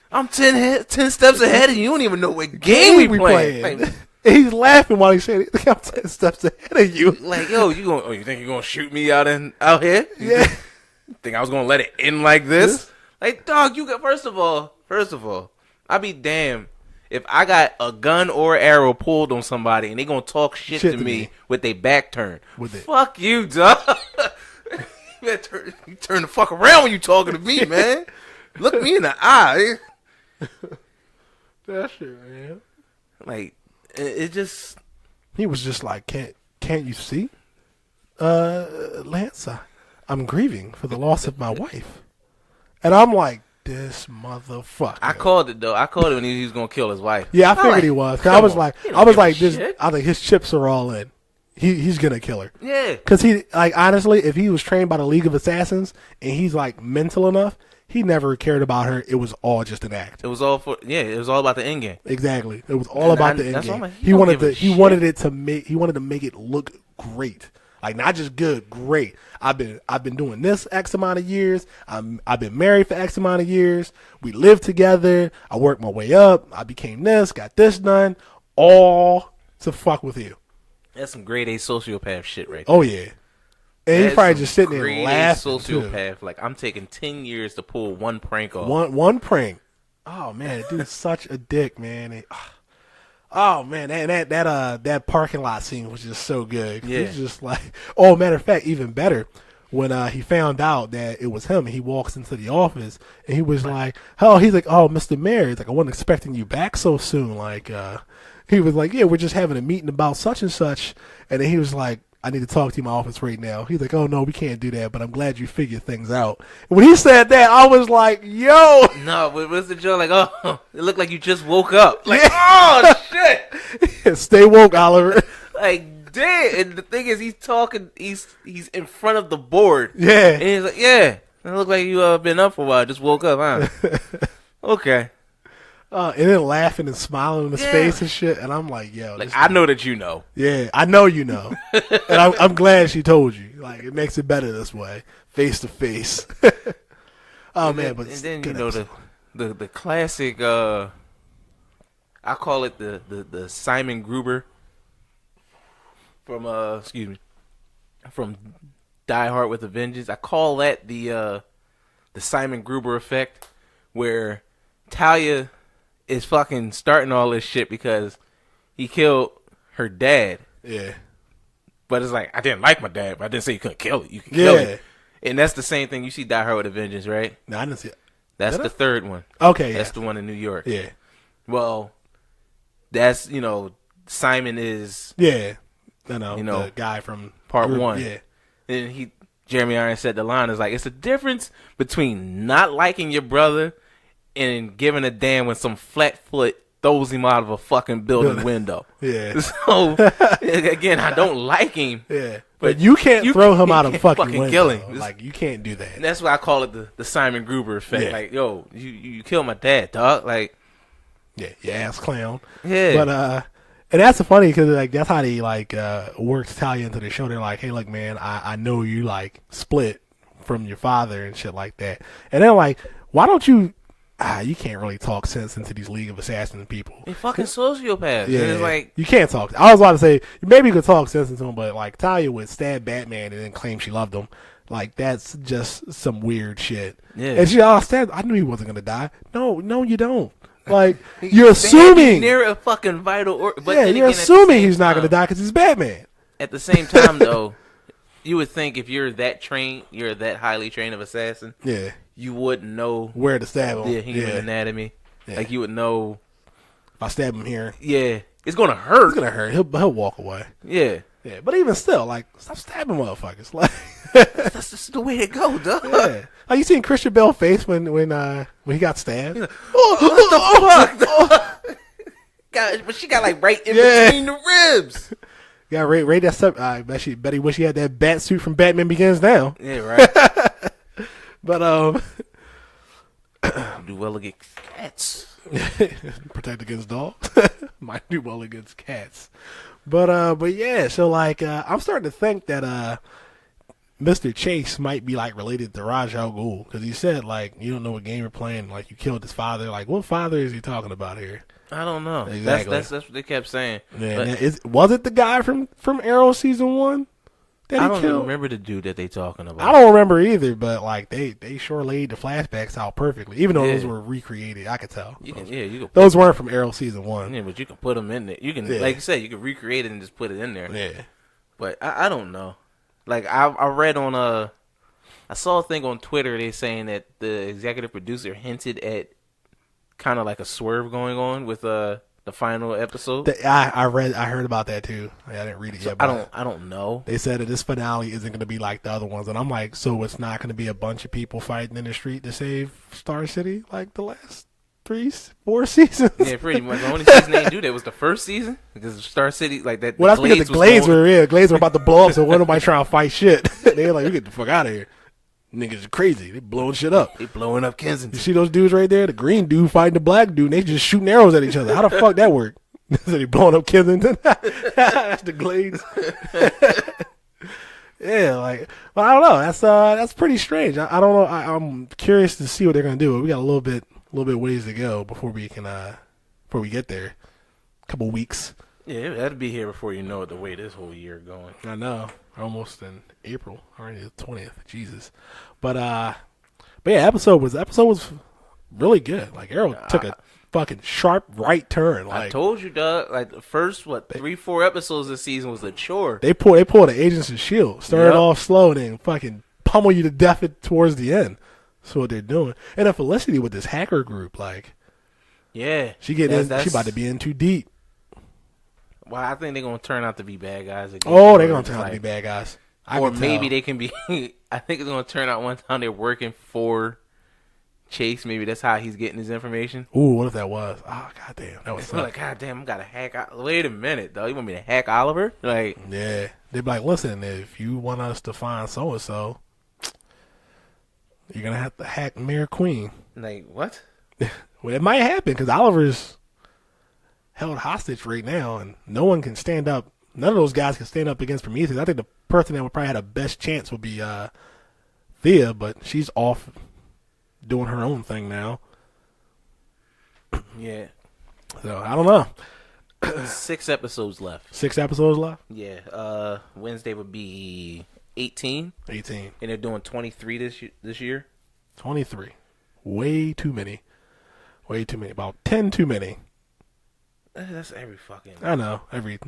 I'm 10 steps ahead, and you don't even know what game we playing. Like, he's laughing while he's saying, "I'm 10 steps ahead of you." Like, yo, you think you're gonna shoot me out here? You think I was gonna let it end like this? Like, dog, first of all, I'd be damned if I got a gun or arrow pulled on somebody and they gonna talk shit to me with their back turned. Fuck you, dog. You turn the fuck around when you talking to me, man. Look me in the eye. That shit, man. Like, it just. He was just like, can't you see, Lance? I'm grieving for the loss of my wife, and I'm like, this motherfucker. I called it though. I called it when he was gonna kill his wife. Yeah, I figured he was. I was like, this. I think his chips are all in. he's gonna kill her. Yeah. Because honestly, if he was trained by the League of Assassins and he's like mental enough, he never cared about her. It was all just an act. It was all it was all about the end game. Exactly. It was all about the end game. Like, he wanted to make it look great. Like, not just good, great. I've been doing this X amount of years. I've been married for X amount of years. We lived together. I worked my way up. I became this, got this done, all to fuck with you. That's some grade A sociopath shit right there. Oh yeah. And he's probably just sitting there laughing. Sociopath. Too. Like, I'm taking 10 years to pull one prank off. One prank. Oh man, dude's such a dick, man. Oh man, that parking lot scene was just so good. Yeah. He's just like, oh, matter of fact, even better, when he found out that it was him, and he walks into the office, and he was like, he's like, oh, Mr. Mayor, he's like, I wasn't expecting you back so soon. Like, he was like, yeah, we're just having a meeting about such and such, and then he was like, I need to talk to you in my office right now. He's like, oh, no, we can't do that, but I'm glad you figured things out. And when he said that, I was like, yo. No, but what's the joke? Like, oh, it looked like you just woke up. Like, oh, shit. Stay woke, Oliver. Like, damn. And the thing is, he's talking, he's in front of the board. Yeah. And he's like, yeah, it looked like you been up for a while. Just woke up, huh? Okay. And then laughing and smiling in his face and shit. And I'm like, yo. Like, I know that you know. Yeah, I know you know. And I'm glad she told you. Like, it makes it better this way. Face to face. Oh, man. But then you know, the classic, I call it the Simon Gruber from Die Hard with a Vengeance. I call that the Simon Gruber effect, where Talia is fucking starting all this shit because he killed her dad. Yeah. But it's like, I didn't like my dad, but I didn't say you couldn't kill it. You can kill it. And that's the same thing. You see Die Hard with a Vengeance, right? No, I didn't see it. That's the third one. Okay, That's the one in New York. Yeah. Well, that's, Simon is... Yeah. The guy from... Part Group, 1. Yeah. And Jeremy Irons said the line is like, it's a difference between not liking your brother and giving a damn when some flat foot throws him out of a fucking building window. Yeah. So, again, I don't like him. Yeah. But you can't throw him out of a fucking window. Kill him. Like, you can't do that. And that's why I call it the Simon Gruber effect. Yeah. Like, yo, you killed my dad, dog. Like, yeah, you ass clown. Yeah. But, and that's funny because, like, that's how they, like, worked Talia into the show. They're like, hey, look, man, I know you, like, split from your father and shit like that. And they're like, why don't you... you can't really talk sense into these League of Assassins people. They fucking sociopaths. Yeah, it's like, you can't talk. I was about to say, maybe you could talk sense into them, but like Talia would stab Batman and then claim she loved him. Like, that's just some weird shit. Yeah. And she stabbed. I knew he wasn't gonna die. No, you don't. Like, you're assuming near a fucking vital. But you're assuming he's not gonna die because he's Batman. At the same time, though, you would think if you're that trained, you're that highly trained of assassin. Yeah. You wouldn't know where to stab him. The human anatomy. Yeah. Like, you would know. If I stab him here. Yeah. It's going to hurt. It's going to hurt. He'll walk away. Yeah. Yeah. But even still, like, stop stabbing motherfuckers. Like, that's just the way to go, dog. Yeah. Like, you seen Christian Bale's face when he got stabbed? Like, what the fuck? God, but she got, like, right in between the ribs. Yeah, right that stuff. I bet he wish he had that bat suit from Batman Begins now. Yeah, right. But do well against cats. Protect against dogs. Might do well against cats. But yeah, so like I'm starting to think that Mr. Chase might be like related to Ra's al Ghul, because he said like, you don't know what game you're playing, like you killed his father. Like, what father is he talking about here? I don't know. Exactly. That's what they kept saying. Yeah, was it the guy from Arrow season 1? I don't even remember the dude that they talking about. I don't remember either, but like they sure laid the flashbacks out perfectly. Even though those were recreated, I could tell. Those weren't from Arrow season 1. Yeah, but you can put them in there. You can, like you said, you can recreate it and just put it in there. Yeah. But I don't know. Like I read on I saw a thing on Twitter. They saying that the executive producer hinted at kind of like a swerve going on with the final episode. I heard about that too. I didn't read it yet. But I don't know. They said that this finale isn't going to be like the other ones, and I'm like, so it's not going to be a bunch of people fighting in the street to save Star City like the last 4 seasons. Yeah, pretty much. The only season they didn't do that was the first season because Star City, like that. Well, that's because the Glades were about to blow up, so one nobody trying to fight shit. They were like, we get the fuck out of here. Niggas are crazy. They blowing shit up. They blowing up Kensington. You see those dudes right there? The green dude fighting the black dude, and they just shooting arrows at each other. How the fuck that work? So they blowing up Kensington. That's the Glades. Yeah, like, well, I don't know. That's pretty strange. I don't know. I'm curious to see what they're gonna do. We got a little bit ways to go before we get there. A couple weeks. Yeah, that'll be here before you know it. The way this whole year going. I know. We're almost in April. Already the 20th. Jesus. But yeah, episode was really good. Like Arrow took a fucking sharp right turn. Like, I told you, dog. Like the first 3-4 episodes this season was a chore. They pulled the Agents of Shield. Started off slow and then fucking pummel you to death towards the end. That's what they're doing. And then Felicity with this hacker group, like, yeah, she she about to be in too deep. Well, I think they're gonna turn out to be bad guys again. Oh, they're gonna turn out to be bad guys. Or maybe they can be. I think it's gonna turn out one time they're working for Chase. Maybe that's how he's getting his information. Ooh, what if that was? Oh, goddamn, that was like, goddamn, I gotta hack. Wait a minute, though. You want me to hack Oliver? Like, yeah, they'd be like, listen, if you want us to find so and so, you're gonna have to hack Mayor Queen. Like what? Well, it might happen because Oliver's held hostage right now, and no one can stand up. None of those guys can stand up against Prometheus. I think the person that would probably have the best chance would be Thea, but she's off doing her own thing now. Yeah. So I don't know. 6 episodes left. 6 episodes left? Yeah. Wednesday would be 18. 18. And they're doing 23 this year. 23. Way too many. Way too many. About 10 too many. That's every fucking. I know every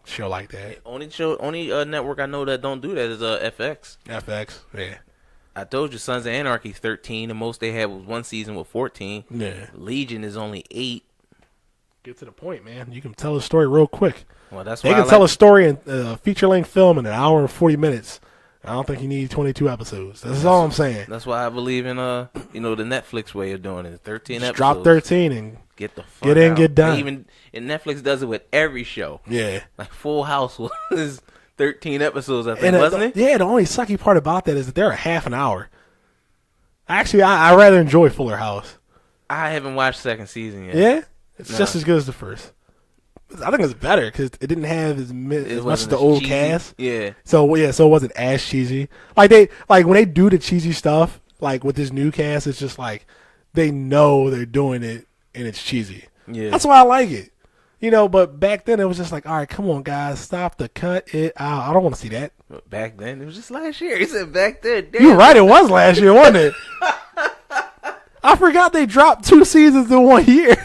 show like that. Only network I know that don't do that is FX. FX, yeah. I told you, Sons of Anarchy 13. The most they had was one season with 14. Yeah. Legion is only 8. Get to the point, man. You can tell a story real quick. Well, that's why they can tell a story in a feature-length film in an hour and 40 minutes. I don't think you need 22 episodes. That's all I'm saying. That's why I believe in the Netflix way of doing it. 13 Just episodes. Drop 13 and get the fuck get in, out. get done. And Netflix does it with every show. Yeah. Like Full House was 13 episodes, I think, wasn't it? Yeah, the only sucky part about that is that they're a half an hour. Actually, I rather enjoy Fuller House. I haven't watched second season yet. Yeah? It's just as good as the first. I think it's better because it didn't have as much as the old cheesy. cast. Yeah. So it wasn't as cheesy. Like when they do the cheesy stuff, like with this new cast, it's just like they know they're doing it and it's cheesy. Yeah. That's why I like it. But back then it was just like, all right, come on, guys, stop the cut it out. I don't want to see that. Back then it was just last year. He said back then. Damn. You're right. It was last year, wasn't it? I forgot they dropped 2 seasons in 1 year.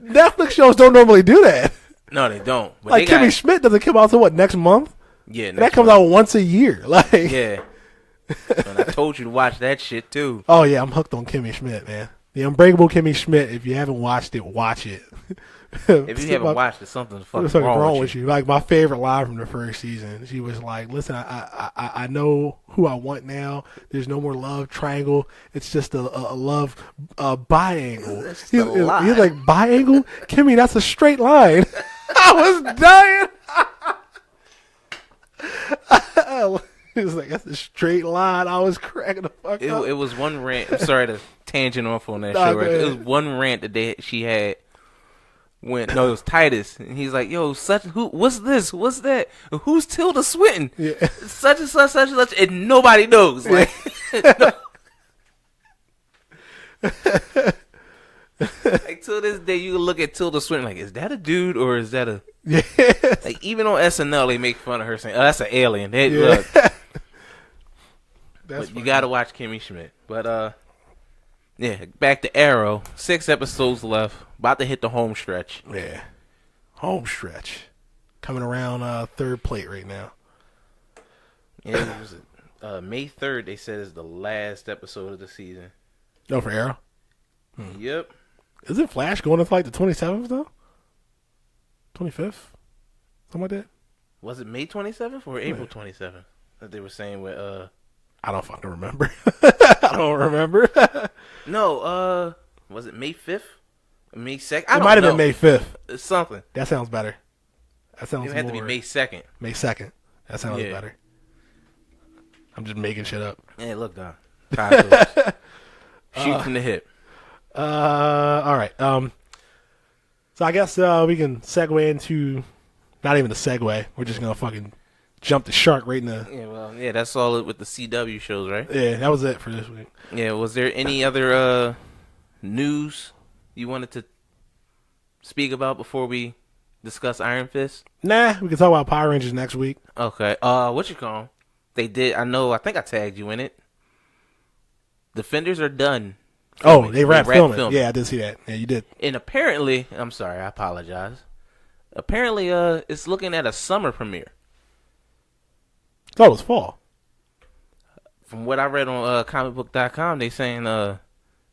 Netflix shows don't normally do that. No, they don't. But like Kimmy Schmidt doesn't come out till next month? Yeah, that comes out once a year. Like, yeah. And I told you to watch that shit too. Oh yeah, I'm hooked on Kimmy Schmidt, man. The Unbreakable Kimmy Schmidt. If you haven't watched it, watch it. If you haven't watched it, something's fucking wrong with you. Like my favorite line from the first season, she was like, "Listen, I know who I want now. There's no more love triangle. It's just a love biangle." He's like, "Biangle, Kimmy, that's a straight line." I was dying. He was like, "That's a straight line." I was cracking the fuck up. It was one rant. I'm sorry to tangent off on that show. Right? It was one rant that she had. It was Titus, and he's like, "Yo, what's this? What's that? Who's Tilda Swinton? Yeah. Such and such, such and such," and nobody knows. Like, like to this day, you look at Tilda Swinton like, is that a dude or is that a? Yeah. Like even on SNL, they make fun of her saying, "Oh, that's an alien." Hey, yeah. Look, but you got to watch Kimmy Schmidt. But yeah, back to Arrow. 6 episodes left. About to hit the home stretch. Yeah. Home stretch. Coming around third plate right now. Yeah, it was May 3rd, they said, is the last episode of the season. Oh, for Arrow? Yep. Isn't Flash going to like the 27th, though? 25th? Something like that? Was it May 27th or April 27th that they were saying with... I don't fucking remember. I don't remember. No, Was it May 5th? May 2nd? It might have been May 5th. It's something. That sounds better. That sounds It had to be May 2nd. May 2nd. That sounds better. I'm just making shit up. Hey, look, Don. Shoot from the hip. All right. So I guess we can segue into, not even a segue. We're just gonna fucking jump the shark right in the. Yeah, well, yeah, that's all with the CW shows, right? Yeah, that was it for this week. Yeah, was there any other news you wanted to speak about before we discuss Iron Fist? Nah, we can talk about Power Rangers next week. Okay. What you call 'em? They did. I think I tagged you in it. Defenders are done. Oh, they wrapped filming. Yeah, I did see that. Yeah, you did. And apparently, I'm sorry, I apologize. Apparently, it's looking at a summer premiere. Oh, it was fall. From what I read on comicbook.com, they saying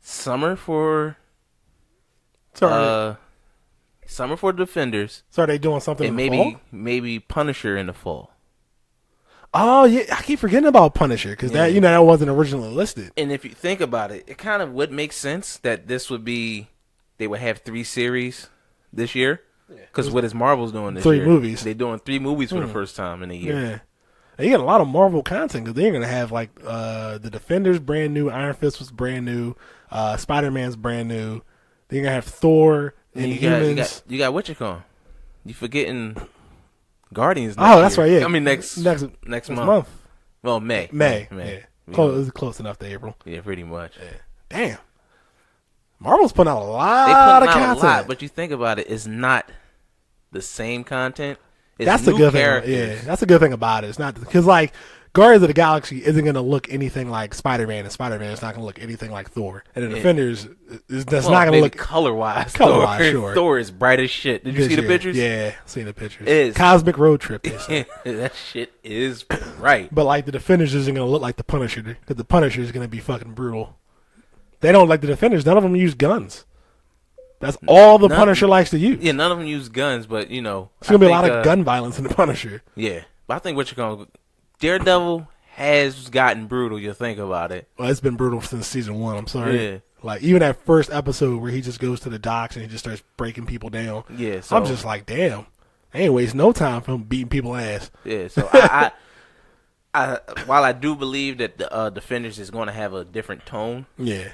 summer for summer for Defenders. So are they doing something and in the fall? Maybe Punisher in the fall. Oh yeah, I keep forgetting about Punisher because that wasn't originally listed. And if you think about it, it kind of would make sense that this would be they would have 3 series this year. Because what is Marvel's doing this year? 3 movies. They're doing 3 movies for the first time in a year. Yeah. And you get a lot of Marvel content because they're going to have like the Defenders brand new, Iron Fist was brand new, Spider-Man's brand new. They're going to have Thor and Humans. You got what you call? You forgetting Guardians next year. That's right, yeah. I mean next month. Well, May. Yeah. Close enough to April. Yeah, pretty much. Yeah. Damn. Marvel's putting out a lot of content. A lot, but you think about it, it's not the same content. It's that's the good thing. Yeah, that's a good thing about it. It's not because like Guardians of the Galaxy isn't going to look anything like Spider-Man, and Spider-Man is not going to look anything like Thor. And the Defenders that's not going to look color-wise. Sure. Thor is bright as shit. Did you see the pictures? Yeah, seen the pictures. It is Cosmic Road Trip. That shit is bright. But like the Defenders isn't going to look like the Punisher because the Punisher is going to be fucking brutal. They don't like the Defenders. None of them use guns. That's all the Punisher likes to use. Yeah, none of them use guns, but you know, there's gonna be a lot of gun violence in the Punisher. Yeah, but I think what you're gonna Daredevil has gotten brutal. You think about it. Well, it's been brutal since season 1. I'm sorry. Yeah. Like even that first episode where he just goes to the docks and he just starts breaking people down. Yeah, so I'm just like, damn. I ain't waste no time for him beating people's ass. Yeah, so while I do believe that the Defenders is going to have a different tone,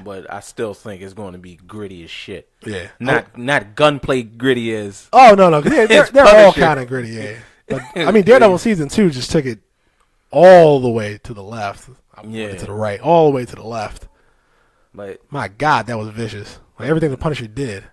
but I still think it's going to be gritty as shit. Yeah, not gunplay gritty as. Oh no, they're all kind of gritty. Yeah, but I mean, Daredevil season 2 just took it all the way to the left. To the right, all the way to the left. But my God, that was vicious. Like everything the Punisher did.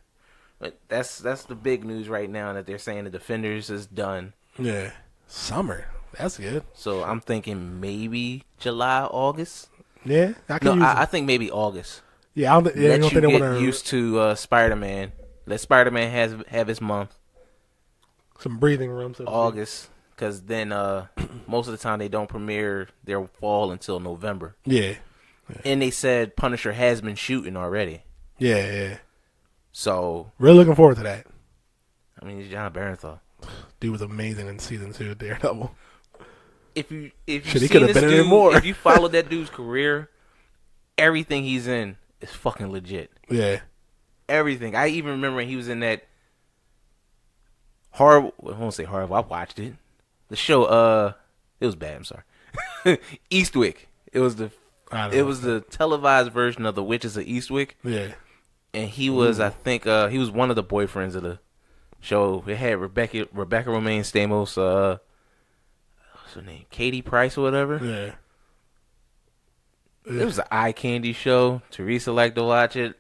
But that's the big news right now that they're saying the Defenders is done. Yeah, summer. That's good. So I'm thinking maybe July, August. Yeah, I think maybe August. Yeah, let you get used to Spider-Man. Let Spider-Man have his month. Some breathing room. August, because then most of the time they don't premiere their fall until November. Yeah. And they said Punisher has been shooting already. Yeah. So really looking forward to that. I mean, it's John Barenthal. Dude was amazing in season 2 of Daredevil. If you he could have been in it more. If you follow that dude's career, everything he's in is fucking legit. Yeah, everything. I even remember when he was in that horrible. I won't say horrible. I watched it. The show. It was bad. I'm sorry. Eastwick. It was the televised version of the Witches of Eastwick. Yeah, and he was. I think he was one of the boyfriends of the show. It had Rebecca Romaine Stamos. Her name Katie Price or whatever. Yeah. It was an eye candy show. Teresa liked to watch it.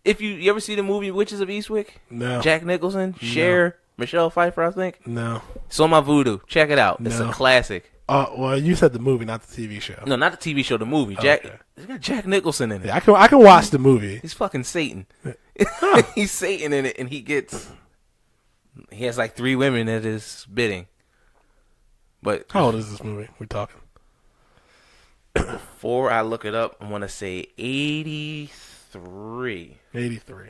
If you ever see the movie Witches of Eastwick? No. Jack Nicholson, Cher, Michelle Pfeiffer, I think. No. It's on my Vudu. Check it out. It's a classic. Well, you said the movie, not the TV show. No, not the TV show. The movie. It's got Jack Nicholson in it. Yeah, I can watch the movie. He's fucking Satan. He's Satan in it, and he has like 3 women at his bidding. But how old is this movie we're talking? Before I look it up, I want to say 83. 83.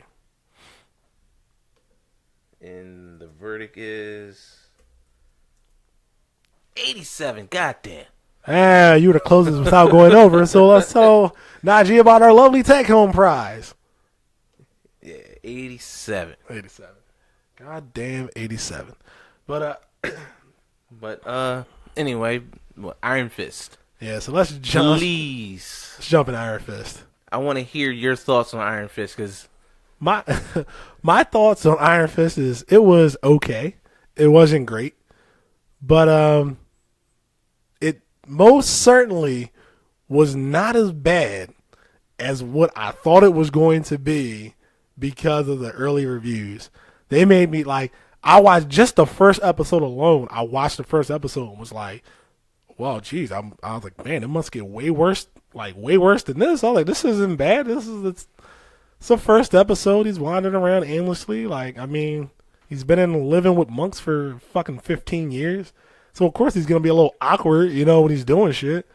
And the verdict is 87. Goddamn. You were the closest without going over. So let's tell Najee about our lovely take-home prize. Yeah, 87. 87. Goddamn 87. But anyway, Iron Fist. Yeah, so let's jump in Iron Fist. I want to hear your thoughts on Iron Fist because my thoughts on Iron Fist is it was okay. It wasn't great, but it most certainly was not as bad as what I thought it was going to be because of the early reviews. They made me I watched just the first episode alone. I watched the first episode and was like, well, geez, I was like, man, it must get way worse than this. I was like, this isn't bad. It's the first episode. He's wandering around aimlessly. He's been living with monks for fucking 15 years. So, of course, he's going to be a little awkward, when he's doing shit.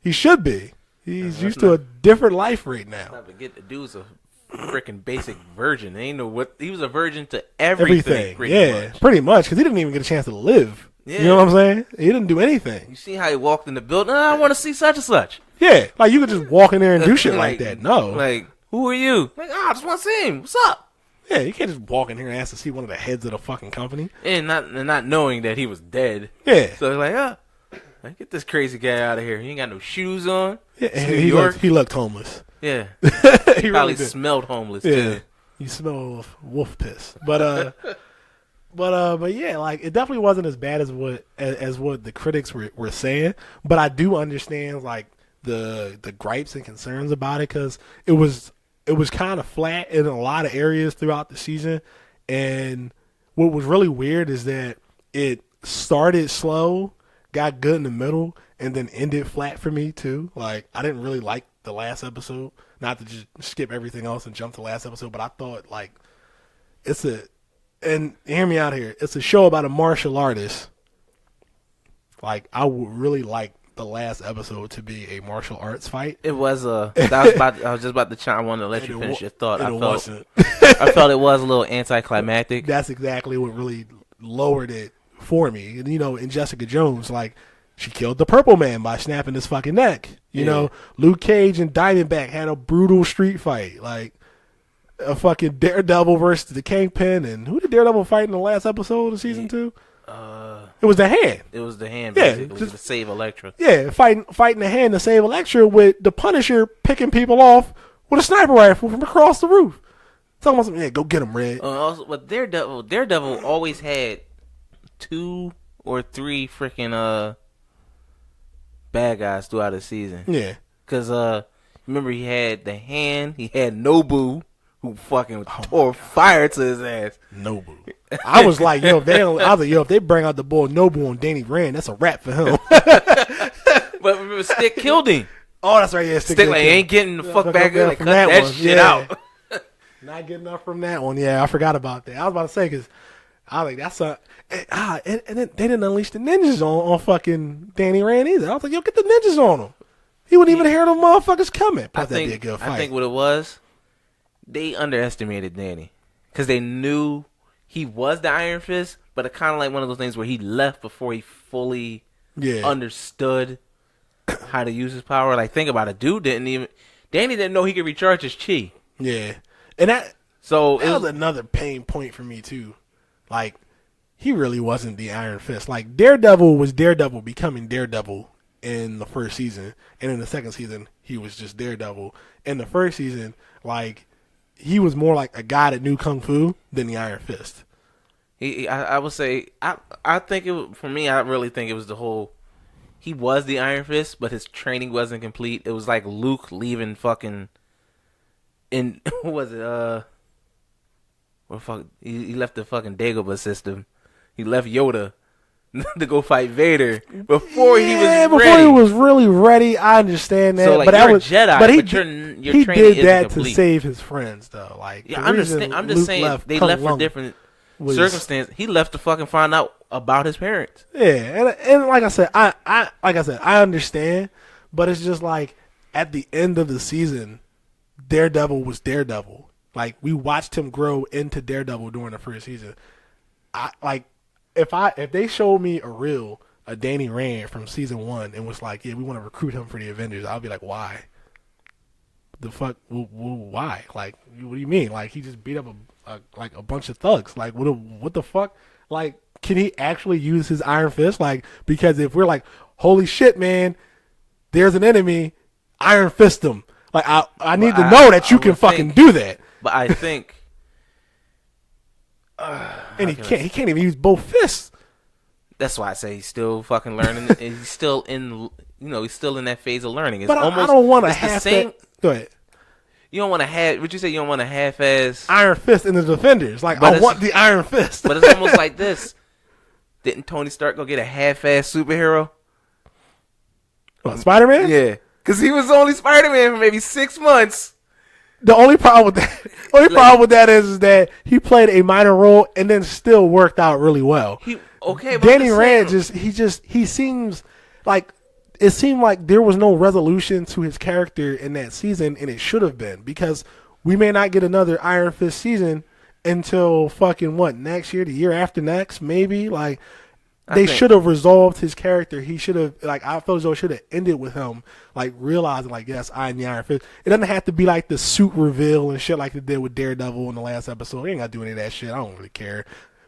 He should be. He's used to a different life right now. Not forget the dude's a freaking basic virgin. He was a virgin to everything. Pretty much, because he didn't even get a chance to live. Yeah. You know what I'm saying? He didn't do anything. You see how he walked in the building? I want to see such and such. Yeah, you could just walk in there and do shit like that. No. Who are you? I just want to see him. What's up? Yeah, you can't just walk in here and ask to see one of the heads of the fucking company. And not knowing that he was dead. Yeah. So get this crazy guy out of here. He ain't got no shoes on. Yeah, he looked homeless. Yeah. He probably smelled homeless too. You smell wolf piss. But yeah, it definitely wasn't as bad as what the critics were saying. But I do understand the gripes and concerns about it because it was kind of flat in a lot of areas throughout the season. And what was really weird is that it started slow, got good in the middle, and then ended flat for me too. I didn't really like the last episode. Not to just skip everything else and jump to the last episode, but I thought and hear me out here, it's a show about a martial artist. I would really like the last episode to be a martial arts fight. It was I was just about to chime. I wanted to let you finish your thought. I felt it was a little anticlimactic. That's exactly what really lowered it for me. And in Jessica Jones, she killed the Purple Man by snapping his fucking neck. You know, Luke Cage and Diamondback had a brutal street fight. A fucking Daredevil versus the Kingpin. And who did Daredevil fight in the last episode of season 2? It was the Hand. It was the Hand, basically, to save Elektra. Yeah, fighting the Hand to save Elektra with the Punisher picking people off with a sniper rifle from across the roof. Talking about something, go get him, Red. But Daredevil always had 2 or 3 freaking bad guys throughout the season. Yeah. Because remember, he had the Hand, he had Nobu, who fucking tore fire to his ass. Nobu. I was like, if they bring out the boy Nobu on Danny Rand, that's a wrap for him. But remember, Stick killed him. Oh, that's right. Yeah, Stick ain't getting the fuck back up. Cut that shit out. Not getting enough from that one. Yeah, I forgot about that. I was about to say because I was like, that's a and then they didn't unleash the ninjas on fucking Danny Rand either. I was like, get the ninjas on him. He wouldn't even hear them motherfuckers coming. That'd be a good fight. I think what it was, they underestimated Danny because they knew he was the Iron Fist, but it kind of like one of those things where he left before he fully understood how to use his power. Think about it, Danny didn't know he could recharge his chi. Yeah, and that was another pain point for me too. He really wasn't the Iron Fist. Daredevil was Daredevil becoming Daredevil in the first season, and in the second season he was just Daredevil. In the first season, he was more like a guy that knew kung fu than the Iron Fist. I would say I think for me. I really think it was the whole. He was the Iron Fist, but his training wasn't complete. It was like Luke leaving fucking. What was it? Well, fuck. He left the fucking Dagobah system. He left Yoda to go fight Vader before he was ready. Before he was really ready. I understand that. So, but you're a Jedi, but your he training did that complete. To save his friends, though. Yeah, I understand. I'm just saying they left for different circumstances. He left to fucking find out about his parents. Yeah, and like I said, I understand, but it's just at the end of the season, Daredevil was Daredevil. We watched him grow into Daredevil during the first season. If they showed me a reel a Danny Rand from season 1 and was like, yeah, we want to recruit him for the Avengers, I'll be like, why? The fuck? Why? Like, what do you mean? Like, he just beat up a bunch of thugs. Like, what the fuck? Like, can he actually use his Iron Fist? Like, because if we're like, holy shit, man, there's an enemy, Iron Fist him. Like, I need to know that you can fucking do that. But I think, and he can't even use both fists. That's why I say he's still fucking learning. He's still in, he's still in that phase of learning. It's but almost, I don't want to have that. Go ahead. You don't want to have. Would you say you don't want to half-ass Iron Fist in the Defenders? Like, I want the Iron Fist. But it's almost like this. Didn't Tony Stark go get a half-ass superhero? What, Spider-Man? Yeah, because he was only Spider-Man for maybe 6 months. The only problem with that is that he played a minor role and then still worked out really well. Danny Rand he seems like. It seemed like there was no resolution to his character in that season, and it should have been, because we may not get another Iron Fist season until fucking next year, the year after next, maybe. Like, they should have resolved his character. He should have, like, I feel as though it should have ended with him, like, realizing, like, yes, I am the Iron Fist. It doesn't have to be like the suit reveal and shit like they did with Daredevil in the last episode. He ain't got to do any of that shit. I don't really care.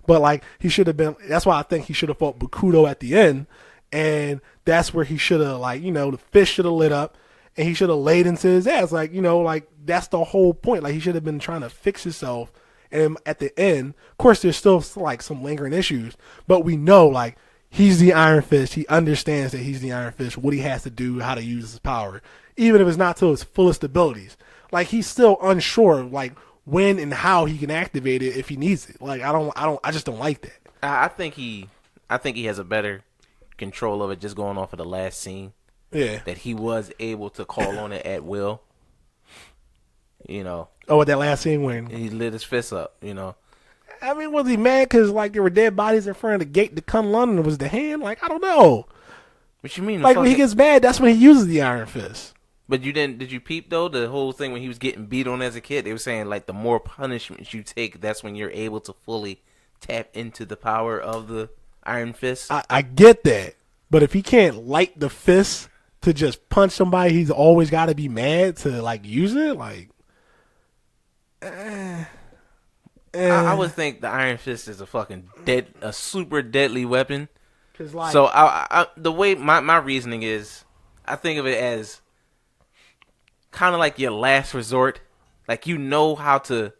But, like, he should have been, that's why I think he should have fought Bakudo at the end. And that's where he should have, like, the fish should have lit up and he should have laid into his ass. Like, like, that's the whole point. Like, he should have been trying to fix himself. And at the end, of course, there's still, like, some lingering issues. But we know, like, he's the Iron Fist. He understands that he's the Iron Fist, what he has to do, how to use his power. Even if it's not to his fullest abilities. Like, he's still unsure of, like, when and how he can activate it if he needs it. Like, I just don't like that. I think he has a better control of it just going off of the last scene. Yeah. That he was able to call on it at will. Oh, with that last scene when he lit his fist up, I mean, was he mad because, like, there were dead bodies in front of the gate to come London? It was the hand? Like, I don't know. What you mean? Like, when he gets mad, that's when he uses the Iron Fist. But did you peep, though, the whole thing when he was getting beat on as a kid? They were saying, like, the more punishment you take, that's when you're able to fully tap into the power of the Iron Fist. I get that. But if he can't light the fist to just punch somebody, he's always got to be mad to, like, use it? Like, I would think the Iron Fist is a fucking a super deadly weapon. Like, so I the way my reasoning is, I think of it as kind of like your last resort. Like, how to.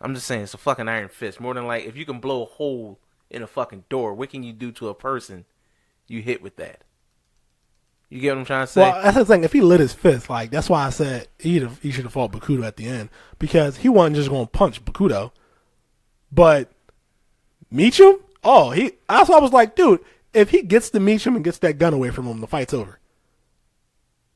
I'm just saying, it's a fucking Iron Fist. More than, like, if you can blow a hole in a fucking door, what can you do to a person you hit with that? You get what I'm trying to say? Well, that's the thing. If he lit his fist, like, that's why I said he should have fought Bakudo at the end, because he wasn't just going to punch Bakudo, but Meacham. Oh, that's why I was like, dude, if he gets to Meacham and gets that gun away from him, the fight's over.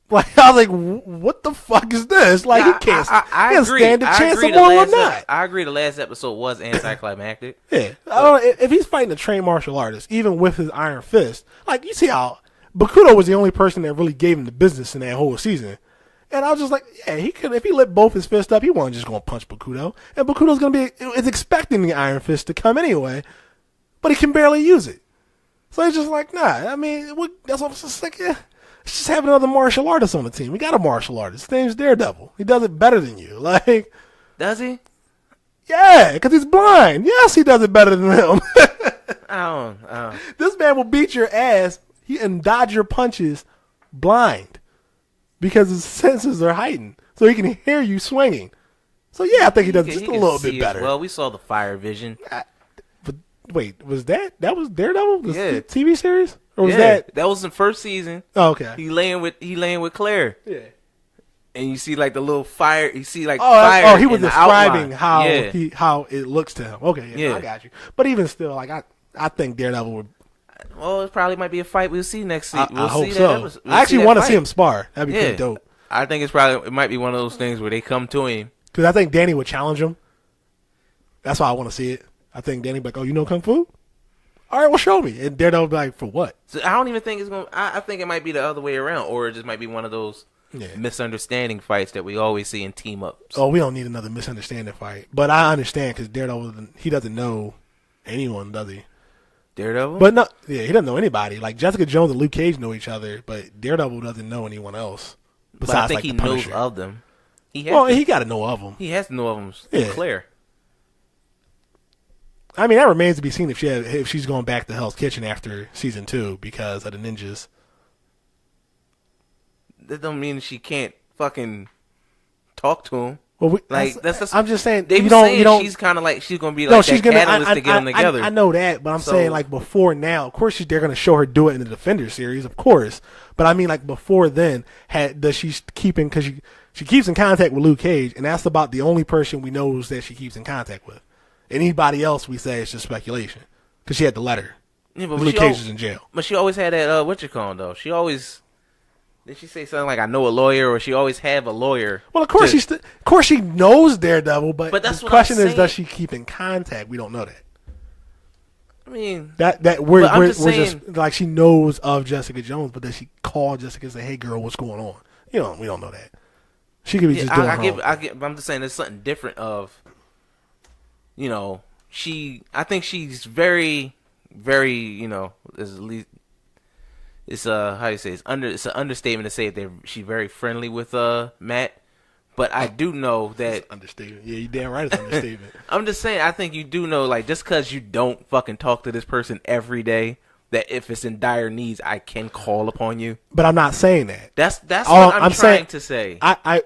Like, I was like, what the fuck is this? Like, he can't stand a chance of one or not. I agree. The last episode was anticlimactic. Yeah, I don't know if he's fighting a trained martial artist, even with his Iron Fist. Like, you see how Bakudo was the only person that really gave him the business in that whole season. And I was just like, yeah, he could, if he lit both his fists up, he wasn't just going to punch Bakudo. And Bakudo's is expecting the Iron Fist to come anyway, but he can barely use it. So he's just like, nah, I mean, that's what I'm just like, yeah. Let's just have another martial artist on the team. We got a martial artist. His name's Daredevil. He does it better than you. Like, does he? Yeah, because he's blind. Yes, he does it better than him. I don't. This man will beat your ass and dodge your punches blind because his senses are heightened, so he can hear you swinging. So yeah, I think he does just a little bit better. Well, we saw the fire vision. But wait, was that was Daredevil? The TV series? Or was that was the first season? Oh, okay. He laying with Claire. Yeah. And you see like the little fire. You see like fire. Oh, he was describing how it looks to him. Okay, yeah, I got you. But even still, like I think Daredevil would. Well, it probably might be a fight we'll see next season. I hope so. I actually want to see him spar. That'd be pretty dope. I think it might be one of those things where they come to him. Because I think Danny would challenge him. That's why I want to see it. I think Danny would be like, oh, you know Kung Fu? All right, well, show me. And Daredevil would be like, for what? So I don't even think it's going to... I think it might be the other way around. Or it just might be one of those misunderstanding fights that we always see in team-ups. Oh, we don't need another misunderstanding fight. But I understand because Daredevil, he doesn't know anyone, does he? Daredevil? But no, yeah, he doesn't know anybody. Like Jessica Jones and Luke Cage know each other, but Daredevil doesn't know anyone else. Besides, but I think like, he the knows Punisher. of them. He got to know of them. He has to know of them. Yeah. Claire. I mean, that remains to be seen if she's going back to Hell's Kitchen after season 2 because of the ninjas. That don't mean she can't fucking talk to him. Well, that's I'm just saying. They you saying don't. she's kind of like she's gonna be like that catalyst to get them together. I know that, but I'm saying like before now. Of course, they're gonna show her do it in the Defender series, of course. But I mean, like before then, does she keeping because she keeps in contact with Luke Cage, and that's about the only person we know that she keeps in contact with. Anybody else, we say it's just speculation because she had the letter. Yeah, but Luke Cage is in jail. But she always had that what you call though. She always. Did she say something like "I know a lawyer" or she always have a lawyer? Well, of course she knows Daredevil, but that's the question is, does she keep in contact? We don't know that. I mean, we're just like she knows of Jessica Jones, but does she call Jessica and say, "Hey, girl, what's going on?" We don't know that. She could be just doing her own. I'm just saying there's something different of, I think she's very, very, is at least. It's how you say it's an understatement to say that she's very friendly with Matt, but I do know that it's understatement. Yeah, you damn right it's understatement. I'm just saying I think you do know like just because you don't fucking talk to this person every day, that if it's in dire needs I can call upon you. But I'm not saying that. That's what I'm trying to say. I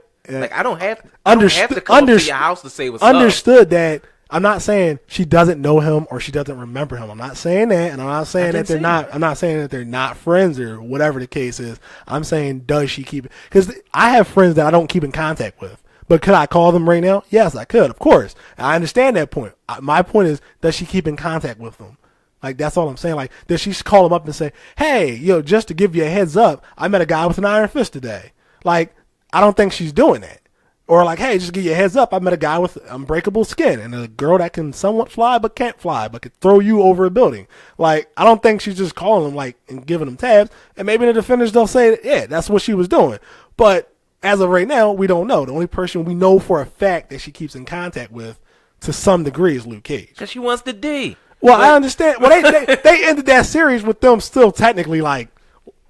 don't have to come to your house to say what's understood that. I'm not saying she doesn't know him or she doesn't remember him. I'm not saying that, and I'm not saying that they're not. I'm not saying that they're not friends or whatever the case is. I'm saying does she keep? Because I have friends that I don't keep in contact with. But could I call them right now? Yes, I could. Of course, I understand that point. My point is, does she keep in contact with them? Like that's all I'm saying. Like does she call them up and say, "Hey, just to give you a heads up, I met a guy with an iron fist today." Like I don't think she's doing that. Or like, hey, just give you a heads up. I met a guy with unbreakable skin and a girl that can somewhat fly but can't fly, but could throw you over a building. Like, I don't think she's just calling them like and giving them tabs. And maybe the Defenders they'll say, yeah, that's what she was doing. But as of right now, we don't know. The only person we know for a fact that she keeps in contact with, to some degree, is Luke Cage. Because she wants the D. Well, I understand. Well, they ended that series with them still technically like,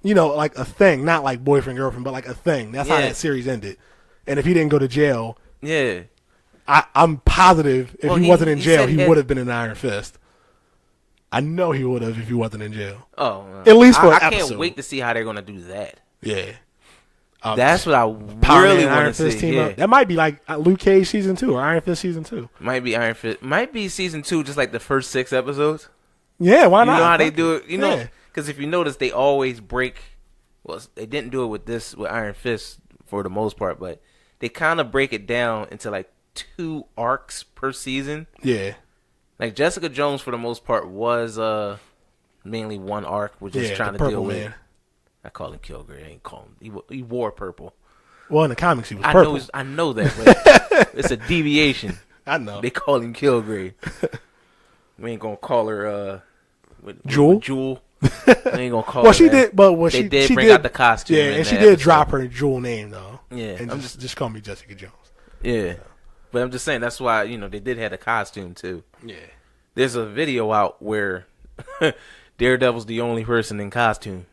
like a thing, not like boyfriend girlfriend, but like a thing. That's how that series ended. And if he didn't go to jail, yeah, I'm positive if he wasn't in jail, he would have been an Iron Fist. I know he would have if he wasn't in jail. Oh, at least for an I episode. Can't wait to see how they're gonna do that. Yeah, that's what I really want to see. Yeah. That might be like Luke Cage season 2 or Iron Fist season 2. Might be Iron Fist. Might be season 2, just like the first 6 episodes. Yeah, why not? You know how they do it. Because if you notice, they always break. Well, they didn't do it with Iron Fist for the most part, but they kind of break it down into like 2 arcs per season. Yeah. Like Jessica Jones for the most part was mainly one arc, which is trying to deal with. I call him Kilgrave. I ain't call him. He wore purple. Well, in the comics he was purple. I know that, but it's a deviation. I know. They call him Kilgrave. We ain't gonna call her Jewel. Jewel. We ain't gonna call her. She that. did, but she did bring out the costume. Yeah, and she did drop her Jewel name though. Yeah, and just call me Jessica Jones. Yeah, but I'm just saying that's why they did have a costume too. Yeah, there's a video out where Daredevil's the only person in costume.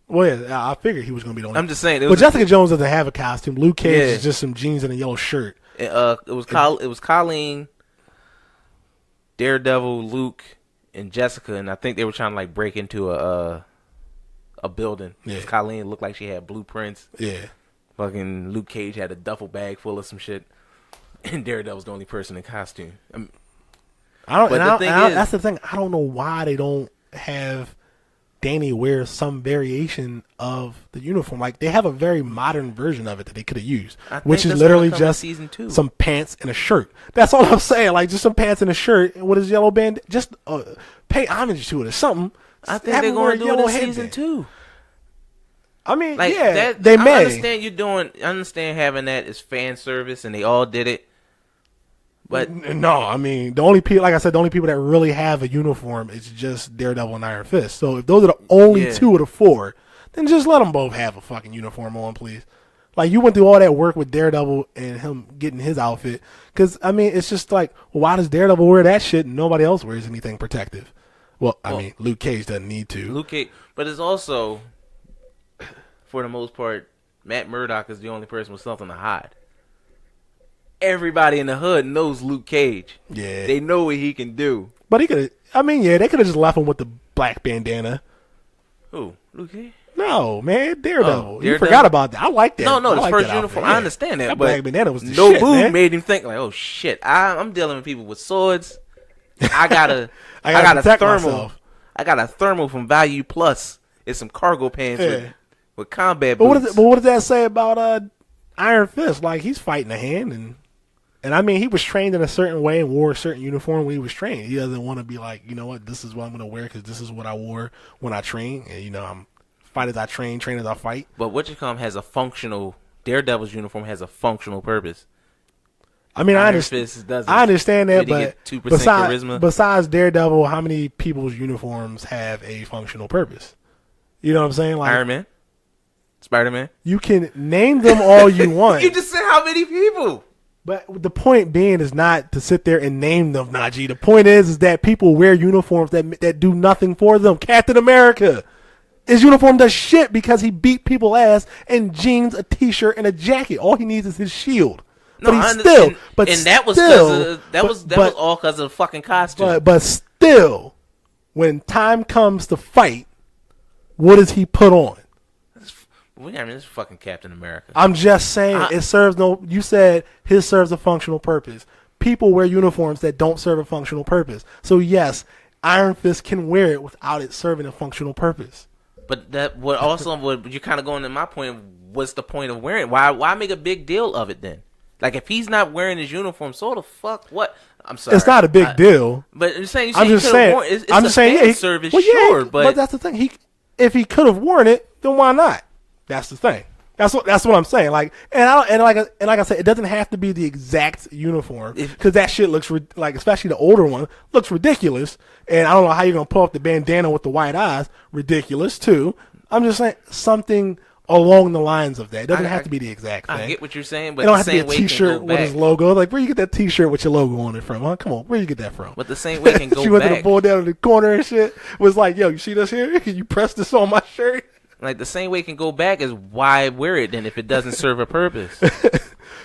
Well, yeah, I figured he was going to be the only. I'm just saying, but Jessica Jones doesn't have a costume. Luke Cage is just some jeans and a yellow shirt. It was Colleen, Daredevil, Luke, and Jessica, and I think they were trying to like break into a building. Yeah, Colleen looked like she had blueprints. Yeah. Fucking Luke Cage had a duffel bag full of some shit, and Daredevil's the only person in costume. That's the thing. I don't know why they don't have Danny wear some variation of the uniform. Like they have a very modern version of it that they could have used, which is literally just some pants and a shirt. That's all I'm saying. Like just some pants and a shirt with his yellow band. Just pay homage to it or something. I think they're going to do it in season 2. I mean, like, yeah, they may. I understand having that as fan service, and they all did it. But no, I mean, the only people that really have a uniform is just Daredevil and Iron Fist. So if those are the only 2 of the 4, then just let them both have a fucking uniform on, please. Like you went through all that work with Daredevil and him getting his outfit, because I mean, it's just like, well, why does Daredevil wear that shit and nobody else wears anything protective? Well, I mean, Luke Cage doesn't need to. Luke Cage, but it's also, for the most part, Matt Murdock is the only person with something to hide. Everybody in the hood knows Luke Cage. Yeah. They know what he can do. But he could have, I mean, yeah, they could have just left him with the black bandana. Who? Luke Cage? No, man, Daredevil. You Daredevil? forgot about that. I like that. No, I his like first that uniform. outfit, I understand that, that but black bandana was the no shit, move man. made him think like, oh shit, I'm dealing with people with swords. I got a protect thermal. myself. I got a thermal from Value Plus. It's some cargo pants with combat But boots. what does that say about Iron Fist? Like, he's fighting a hand, and I mean, he was trained in a certain way and wore a certain uniform when he was trained. He doesn't want to be like, you know what, this is what I'm going to wear because this is what I wore when I train. And, you know, I'm fight as I train as I fight. But has a functional, Daredevil's uniform has a functional purpose. I mean, I understand that, but besides Daredevil, how many people's uniforms have a functional purpose? You know what I'm saying? Like Iron Man? Spider-Man? You can name them all you want. You just said how many people? But the point being is not to sit there and name them, Najee. The point is that people wear uniforms that do nothing for them. Captain America. His uniform does shit because he beat people's ass in jeans, a t-shirt, and a jacket. All he needs is his shield. No, but he's still, but and that was still, that was all because of the fucking costume. But still, when time comes to fight, what does he put on? I mean, this is fucking Captain America. I'm just saying, it serves no. You said his serves a functional purpose. People wear uniforms that don't serve a functional purpose. So yes, Iron Fist can wear it without it serving a functional purpose. But you're kind of going to my point. What's the point of wearing it? Why make a big deal of it then? Like, if he's not wearing his uniform, so the fuck what? I'm sorry. It's not a big deal. But I'm saying, it's I'm just saying, service, well, sure, but that's the thing. If he could have worn it, then why not? That's the thing. That's what I'm saying. Like, like I said, it doesn't have to be the exact uniform because that shit looks like, especially the older one, looks ridiculous. And I don't know how you're gonna pull up the bandana with the white eyes. Ridiculous too. I'm just saying something along the lines of that. It doesn't have to be the exact thing. I get what you're saying, but it don't have to be a T-shirt with his logo. Like, where you get that T-shirt with your logo on it from? Huh? Come on, where you get that from? But the same way can go she back. She went to the boy down in the corner and shit. Was like, yo, you see this here? Can you press this on my shirt? Like, the same way it can go back is why wear it then if it doesn't serve a purpose.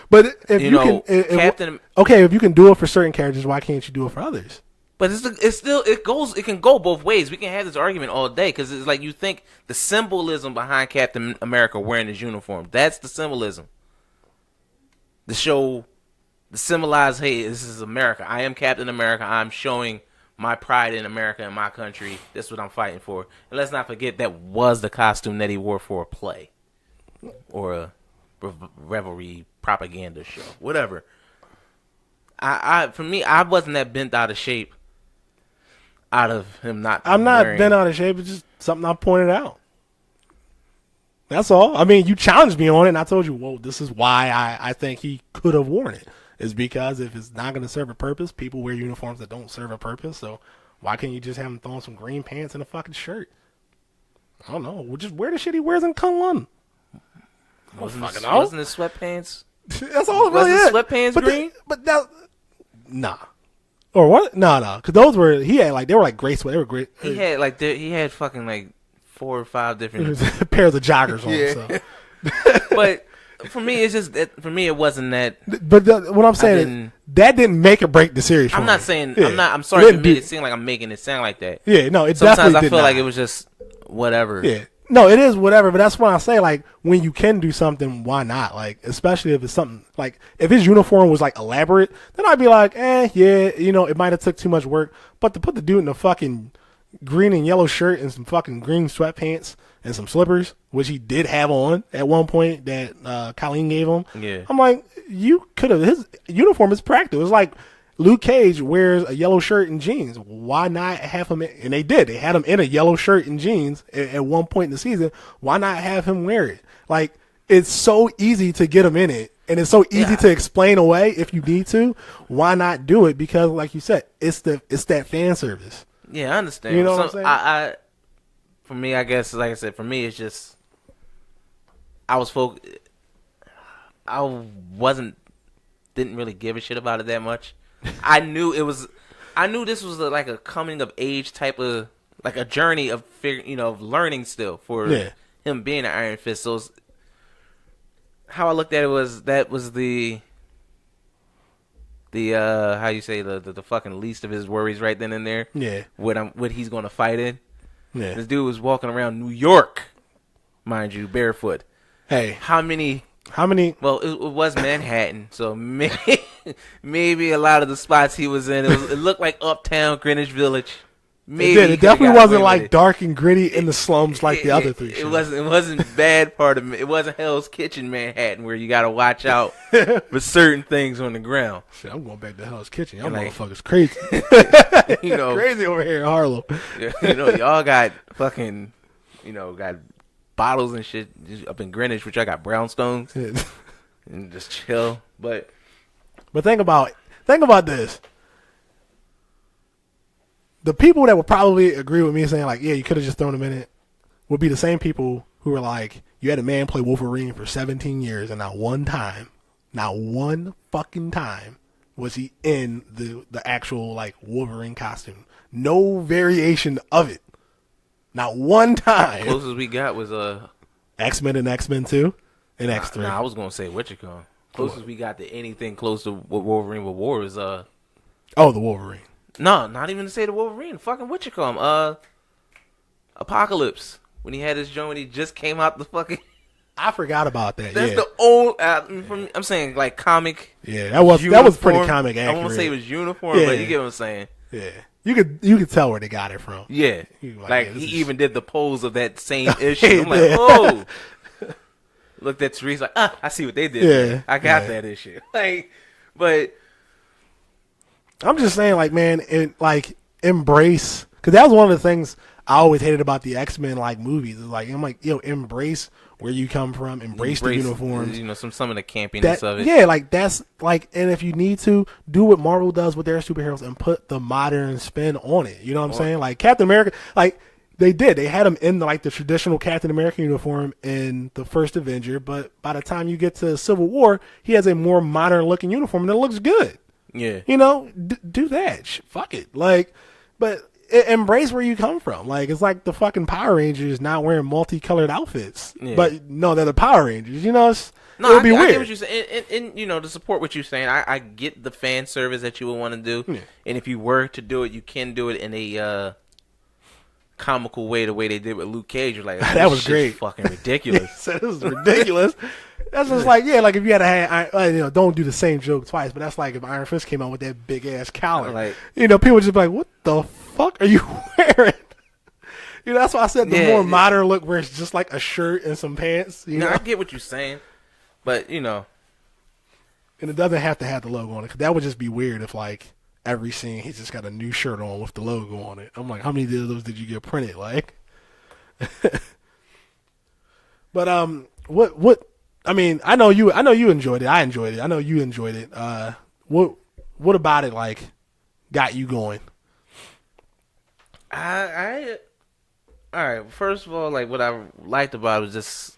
But if if you can do it for certain characters, why can't you do it for others? But it can go both ways. We can have this argument all day because it's like you think the symbolism behind Captain America wearing his uniform. That's the symbolism. To symbolize, hey, this is America. I am Captain America. I'm showing my pride in America and my country. That's what I'm fighting for. And let's not forget that was the costume that he wore for a play or a revelry propaganda show, whatever. For me, I wasn't that bent out of shape out of him not. I'm not bent out of shape. It's just something I pointed out. That's all. I mean, you challenged me on it, and I told you, well, this is why I think he could have worn it. Is because if it's not going to serve a purpose, people wear uniforms that don't serve a purpose. So why can't you just have him throw on some green pants and a fucking shirt? I don't know. We'll just wear the shit he wears in Kunlun. Wasn't his sweatpants? That's all it really is. Sweatpants green? Nah. Or what? No. Because those were, they were like gray sweat. They were great. He had fucking like 4 or 5 different pairs of joggers on. Yeah. So. But for me, it's just it wasn't that. But what I'm saying is that didn't make or break the series. I'm not saying I'm sorry to make it seem like I'm making it sound like that. Yeah, no. Sometimes I feel like it was just whatever. Yeah, no, it is whatever. But that's why I say, like, when you can do something, why not? Like, especially if it's something like if his uniform was like elaborate, then I'd be like, yeah, it might have took too much work. But to put the dude in a fucking green and yellow shirt and some fucking green sweatpants and some slippers, which he did have on at one point that Colleen gave him. Yeah. I'm like, you could have, his uniform is practical. It's like Luke Cage wears a yellow shirt and jeans. Why not have him, and they did. They had him in a yellow shirt and jeans at one point in the season. Why not have him wear it? Like, it's so easy to get him in it. And it's so easy to explain away if you need to. Why not do it? Because, like you said, it's that fan service. Yeah, I understand. You know what I'm saying? For me, I guess, like I said, for me, it's just I didn't really give a shit about it that much. I I knew this was like a coming of age type of like a journey of of learning still for him being an Iron Fist. So how I looked at it was that was the how you say the fucking least of his worries right then and there. Yeah. What he's gonna fight in. Yeah. This dude was walking around New York, mind you, barefoot. Hey, how many? Well, it was Manhattan, so maybe a lot of the spots he was in, it looked like Uptown, Greenwich Village. Maybe it definitely wasn't like dark and gritty in the slums like the other three. It wasn't bad part of it. It wasn't Hell's Kitchen Manhattan where you got to watch out for certain things on the ground. Shit, I'm going back to Hell's Kitchen. Y'all motherfuckers crazy. Crazy over here in Harlem. Y'all got fucking, got bottles and shit up in Greenwich, which I got brownstones and just chill. But think about this. The people that would probably agree with me saying like, yeah, you could have just thrown him in it, would be the same people who were like, you had a man play Wolverine for 17 years and not one fucking time was he in the actual like Wolverine costume. No variation of it. Not one time. Closest we got was X-Men and X-Men 2 and X3. Nah, I was gonna say Witchicon. Closest we got to anything close to what Wolverine with War is the Wolverine. No, not even to say the Wolverine. Fucking Witchicon. Apocalypse. When he had his joint when he just came out the fucking I forgot about that. That's the old I'm saying like comic. Yeah, that was pretty comic accurate. I won't say it was uniform, but you get what I'm saying. Yeah. You could tell where they got it from. Yeah. Like he even did the pose of that same issue. I'm like, oh. Looked at Therese like, I see what they did. Yeah. I got that issue. Like, but I'm just saying, like, man, embrace, because that was one of the things I always hated about the X-Men like movies. It's like, I'm like, embrace where you come from, embrace the uniforms, some of the campiness of it. Yeah, like that's like, and if you need to do what Marvel does with their superheroes and put the modern spin on it, you know what I'm saying? Like Captain America, like they had him in the traditional Captain America uniform in the first Avenger, but by the time you get to Civil War, he has a more modern looking uniform and it looks good. Yeah. Do that. Fuck it. Like, but embrace where you come from. Like, it's like the fucking Power Rangers not wearing multicolored outfits. Yeah. But no, they're the Power Rangers. It would be weird. I get what you're saying. And to support what you're saying, I get the fan service that you would want to do. Yeah. And if you were to do it, you can do it in a comical way, the way they did with Luke Cage. You're like, that was great. Fucking ridiculous. It was ridiculous. That's just like, like if you had to have, don't do the same joke twice, but that's like if Iron Fist came out with that big ass collar. Like, people would just be like, what the fuck are you wearing? That's why I said the more modern look where it's just like a shirt and some pants. I get what you're saying, but and it doesn't have to have the logo on it, because that would just be weird if like every scene he's just got a new shirt on with the logo on it. I'm like, how many of those did you get printed? Like, but what? I mean, I know you enjoyed it. I enjoyed it. I know you enjoyed it. What about it like got you going? All right. First of all, like what I liked about it was just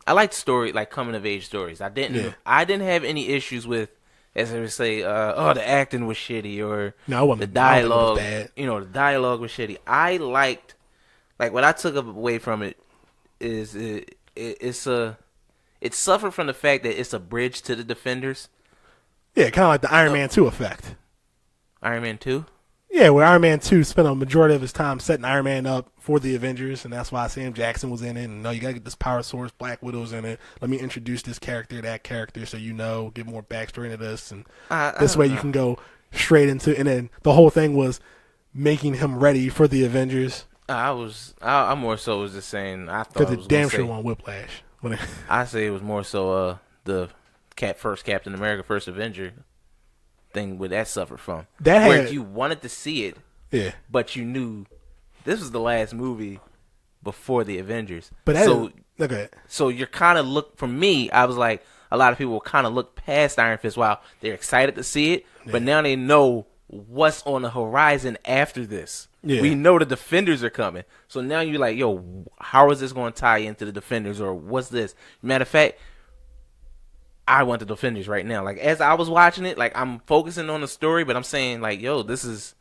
I liked story, like coming of age stories. I didn't have any issues with, as I would say, the acting was shitty or the dialogue. The dialogue was shitty. I liked, like what I took away from it is it suffered from the fact that it's a bridge to the Defenders. Yeah, kind of like the Iron Man 2 effect. Iron Man 2? Yeah, where Iron Man 2 spent a majority of his time setting Iron Man up for the Avengers, and that's why Sam Jackson was in it. And you got to get this power source, Black Widow's in it. Let me introduce this character, that character, so get more backstory into this. And this way you can go straight into, and then the whole thing was making him ready for the Avengers. I more so was just saying, I thought because it damn sure won Whiplash. I say it was more so the first Captain America, first Avenger thing where that suffered from. Where you wanted to see it, but you knew this was the last movie before the Avengers. So you're kind of for me, I was like, a lot of people will kind of look past Iron Fist while they're excited to see it, but now they know what's on the horizon after this. Yeah. We know the Defenders are coming. So now you're like, yo, how is this going to tie into the Defenders, or what's this? Matter of fact, I want the Defenders right now. Like, as I was watching it, like, I'm focusing on the story, but I'm saying, like, yo, this is,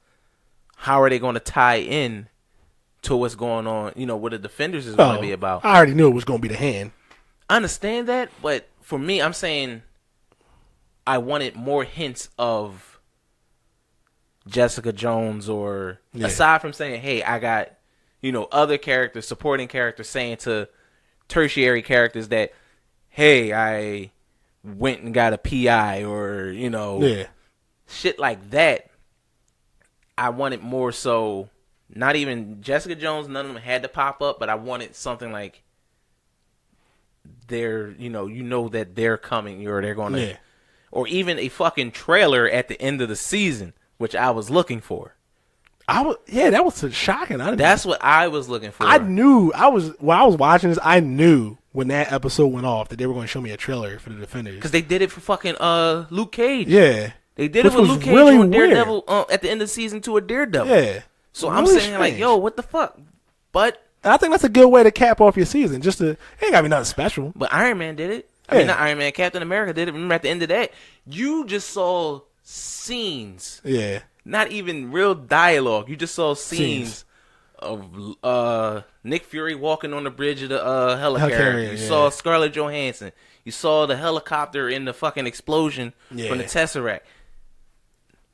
how are they going to tie in to what's going on, you know, what the Defenders is going to be about. I already knew it was going to be the Hand. I understand that, but for me, I'm saying I wanted more hints of Jessica Jones, or aside from saying, hey, I got, you know, other characters, supporting characters saying to tertiary characters that, hey, I went and got a PI, or, you know, shit like that. I wanted more so, not even Jessica Jones, none of them had to pop up, but I wanted something like they're, you know that they're coming, or they're going to, or even a fucking trailer at the end of the season, which I was looking for. That was shocking. That's what I was looking for. I knew, when I was watching this, I knew when that episode went off that they were going to show me a trailer for the Defenders. Because they did it for fucking Luke Cage. Yeah. They did it with Luke Cage really on Daredevil at the end of season 2 of Daredevil. Yeah. So really I'm saying, like, yo, what the fuck? But I think that's a good way to cap off your season. Just to, it ain't got to be nothing special. But Iron Man did it. I mean, not Iron Man, Captain America did it. Remember, at the end of that, you just saw scenes. Yeah. Not even real dialogue. You just saw scenes of Nick Fury walking on the bridge of the helicarrier. You saw Scarlett Johansson. You saw the helicopter in the fucking explosion from the Tesseract.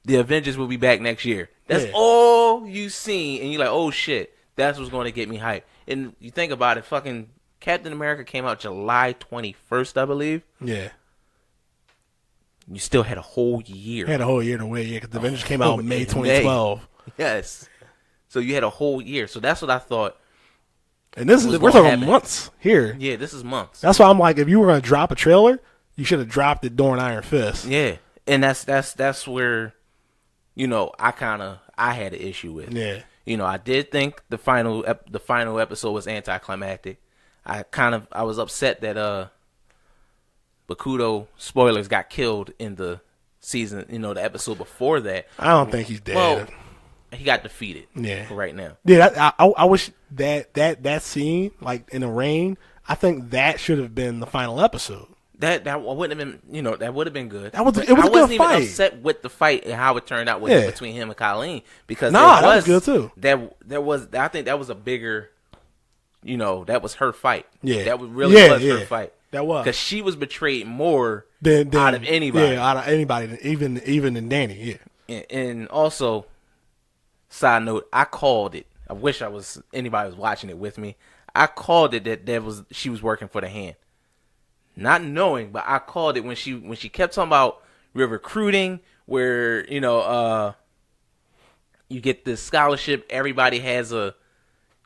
The Avengers will be back next year. That's all you seen, and you're like, oh shit, that's what's going to get me hyped. And you think about it, fucking Captain America came out July 21st, I believe. Yeah. You still had a whole year. Had a whole year to wait, because the Avengers came out in May 2012. Yes. So you had a whole year. So that's what I thought. And this is, we're talking months here. Yeah, this is months. That's why I'm like, if you were going to drop a trailer, you should have dropped it during Iron Fist. Yeah. And that's where, you know, I had an issue with. Yeah. You know, I did think the final episode was anticlimactic. I was upset that Bakudo, spoilers, got killed in the season, you know, the episode before that. I don't think he's dead. Well, he got defeated. Yeah. For right now. Yeah, I wish that scene, like in the rain, I think that should have been the final episode. That wouldn't have been, you know, that would have been good. It was a good fight. I wasn't even upset with the fight and how it turned out between him and Colleen, because that was good too. I think that was a bigger, you know, that was her fight. Yeah, that was her fight. That was, because she was betrayed more than out of anybody. Yeah, out of anybody, even than Danny. Yeah, and also, side note, I called it. I wish anybody was watching it with me. I called it that she was working for the Hand. Not knowing, but I called it when she kept talking about recruiting, where, you know, you get this scholarship, everybody has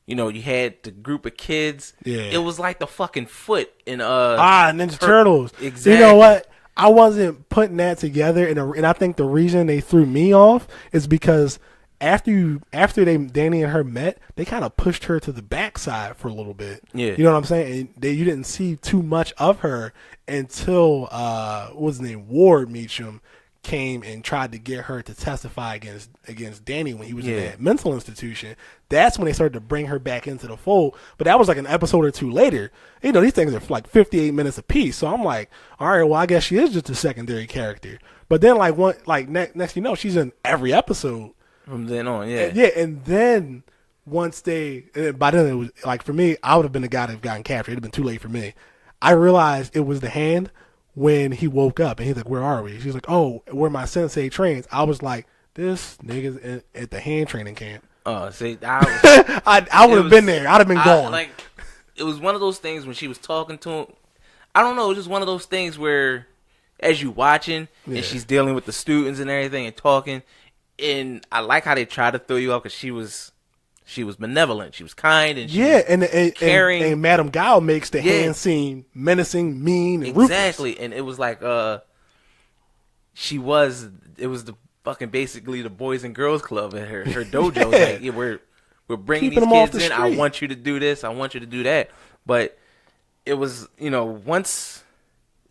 you know, you had the group of kids. Yeah. It was like the fucking foot in Ninja Turtles. Exactly. You know what? I wasn't putting that together, and I think the reason they threw me off is because after Danny and her met, they kind of pushed her to the backside for a little bit. Yeah. You know what I'm saying? And you didn't see too much of her until what was his name, Ward Meacham, came and tried to get her to testify against Danny when he was in that mental institution. That's when they started to bring her back into the fold. But that was like an episode or two later. You know, these things are like 58 minutes apiece. So I'm like, all right, well, I guess she is just a secondary character. But then next you know, she's in every episode. From then on, yeah. And then once by then it was like, for me, I would have been the guy that gotten captured. It'd have been too late for me. I realized it was the Hand when he woke up and he's like, "Where are we?" She's like, "Oh, where my sensei trains." I was like, "This nigga's at the Hand training camp." See, I would have been there. I'd have been gone. Like, it was one of those things when she was talking to him. I don't know. It was just one of those things where, as you watching and she's dealing with the students and everything and talking. And I like how they tried to throw you off because she was benevolent, she was kind, and and caring. And Madame Gao makes the Hand seem menacing, mean, and exactly. ruthless. And it was like it was the fucking basically the Boys and Girls Club at her dojo. Like, we're bringing Keeping these kids in. Street. I want you to do this. I want you to do that. But it was, you know, once.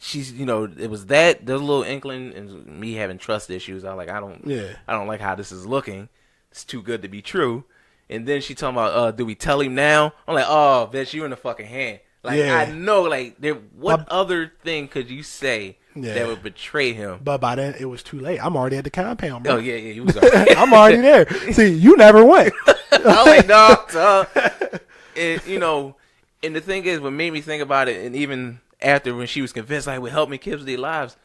She's, you know, it was that there's a little inkling and me having trust issues. I don't like how this is looking. It's too good to be true. And then she talking about, do we tell him now? I'm like, oh, bitch, you in the fucking Hand. Like, I know, like, what other thing could you say that would betray him? But by then, it was too late. I'm already at the compound, bro. Oh, yeah, you was already. I'm already there. See, you never went. I'm like, no, and the thing is, what made me think about it, and even after when she was convinced, like, we're helping kids with their lives,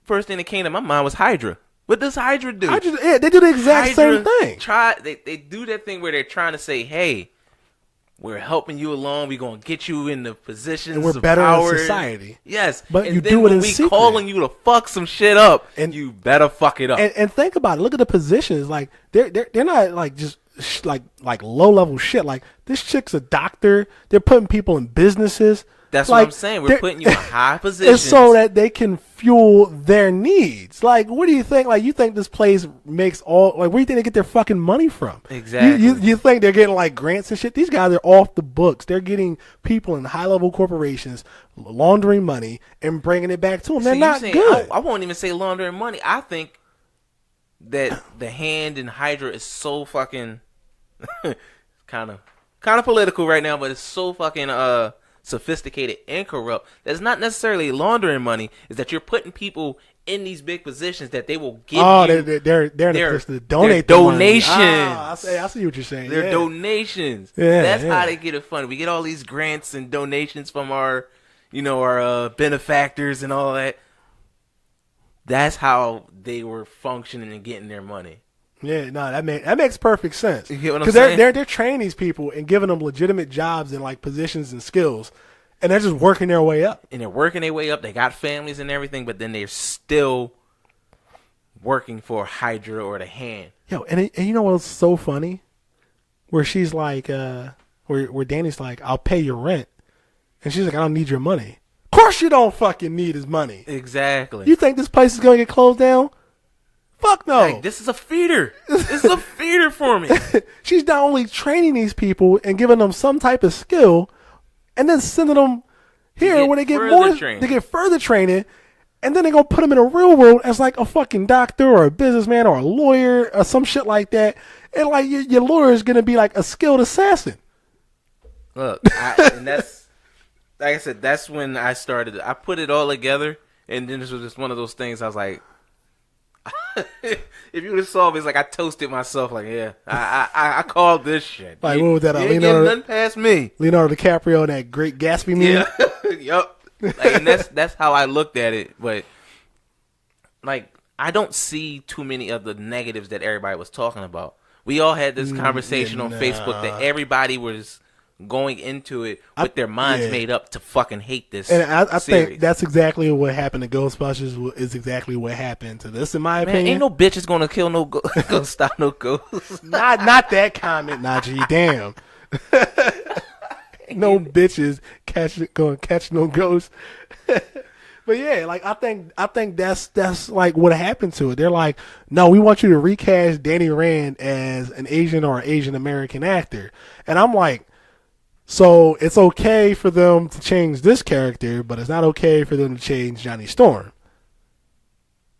first thing that came to my mind was Hydra. What does Hydra do? They do the exact same thing. They do that thing where they're trying to say, hey, we're helping you along. We're going to get you in the positions and we're of better power. in society. Yes. But and you then do it when in we secret. calling you to fuck some shit up, and you better fuck it up. And think about it. Look at the positions. Like, they're not like just like low level shit. Like, this chick's a doctor. They're putting people in businesses. That's like, what I'm saying. We're putting you in high positions. It's so that they can fuel their needs. Like, what do you think? Like, you think this place makes all... Like, where do you think they get their fucking money from? Exactly. You think they're getting, like, grants and shit? These guys are off the books. They're getting people in high-level corporations laundering money and bringing it back to them. They're not good. I won't even say laundering money. I think that the hand in Hydra is so fucking... kind of political right now, but it's so fucking... sophisticated and corrupt. That's not necessarily laundering money. Is that you're putting people in these big positions that they will give you. They're in a position to donate donations. I see what you're saying. They're donations. Yeah, that's how they get it funded. We get all these grants and donations from our benefactors and all that. That's how they were functioning and getting their money. Yeah, no, that makes perfect sense. You get what I'm saying? Because they're training these people and giving them legitimate jobs and like positions and skills, and they're just working their way up. And they're working their way up. They got families and everything, but then they're still working for Hydra or the Hand. Yo, and you know what's so funny? Where she's like, where Danny's like, "I'll pay your rent," and she's like, "I don't need your money." Of course, you don't fucking need his money. Exactly. You think this place is gonna get closed down? Fuck no. Like, this is a feeder. This is a feeder for me. She's not only training these people and giving them some type of skill, and then sending them here where they get more training. They get further training, and then they're gonna put them in a real world as like a fucking doctor or a businessman or a lawyer or some shit like that. And like your lawyer is gonna be like a skilled assassin. Look, and that's like I said. That's when I started. I put it all together, and then this was just one of those things. I was like, if you would have saw me, it's like I toasted myself. Like, yeah, I called this shit. Like, what was that? You ain't getting nothing past me. Leonardo DiCaprio in that Great Gatsby movie. Yeah. Yup. Like, and that's how I looked at it. But like, I don't see too many of the negatives that everybody was talking about. We all had this conversation on Facebook that everybody was going into it with their minds made up to fucking hate this. And I think that's exactly what happened to Ghostbusters. Is exactly what happened to this, in my opinion. Ain't no bitches gonna kill no gonna stop no ghosts. Not that comment, Najee. Damn. No bitches gonna catch no ghosts. But yeah, like I think that's like what happened to it. They're like, no, we want you to recast Danny Rand as an Asian or Asian American actor, and I'm like, so it's okay for them to change this character, but it's not okay for them to change Johnny Storm.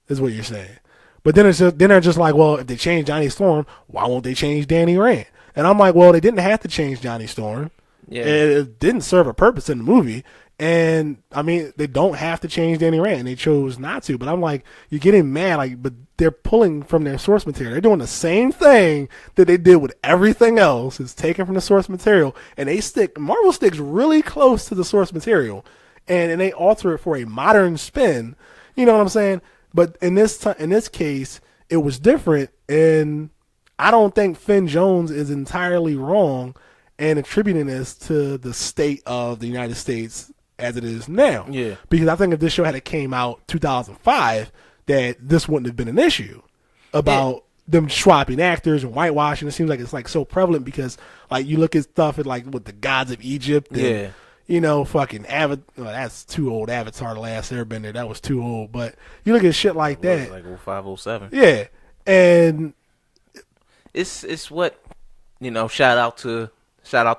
Is what you're saying. But then they're just like, well, if they change Johnny Storm, why won't they change Danny Rand? And I'm like, well, they didn't have to change Johnny Storm. Yeah. It didn't serve a purpose in the movie. And I mean, they don't have to change Danny Rand, and they chose not to. But I'm like, you're getting mad, like, but they're pulling from their source material. They're doing the same thing that they did with everything else. It's taken from the source material, and Marvel sticks really close to the source material, and they alter it for a modern spin. You know what I'm saying? But in this case, it was different, and I don't think Finn Jones is entirely wrong in attributing this to the state of the United States as it is now. Yeah. Because I think if this show had came out 2005, that this wouldn't have been an issue about them swapping actors and whitewashing. It seems like it's like so prevalent because like you look at stuff at like with the gods of Egypt and you know, fucking Avatar. Well, that's too old. Avatar: The Last Airbender. That was too old. But you look at shit like that. Like 05, 07. Yeah. And it's what, you know, shout out to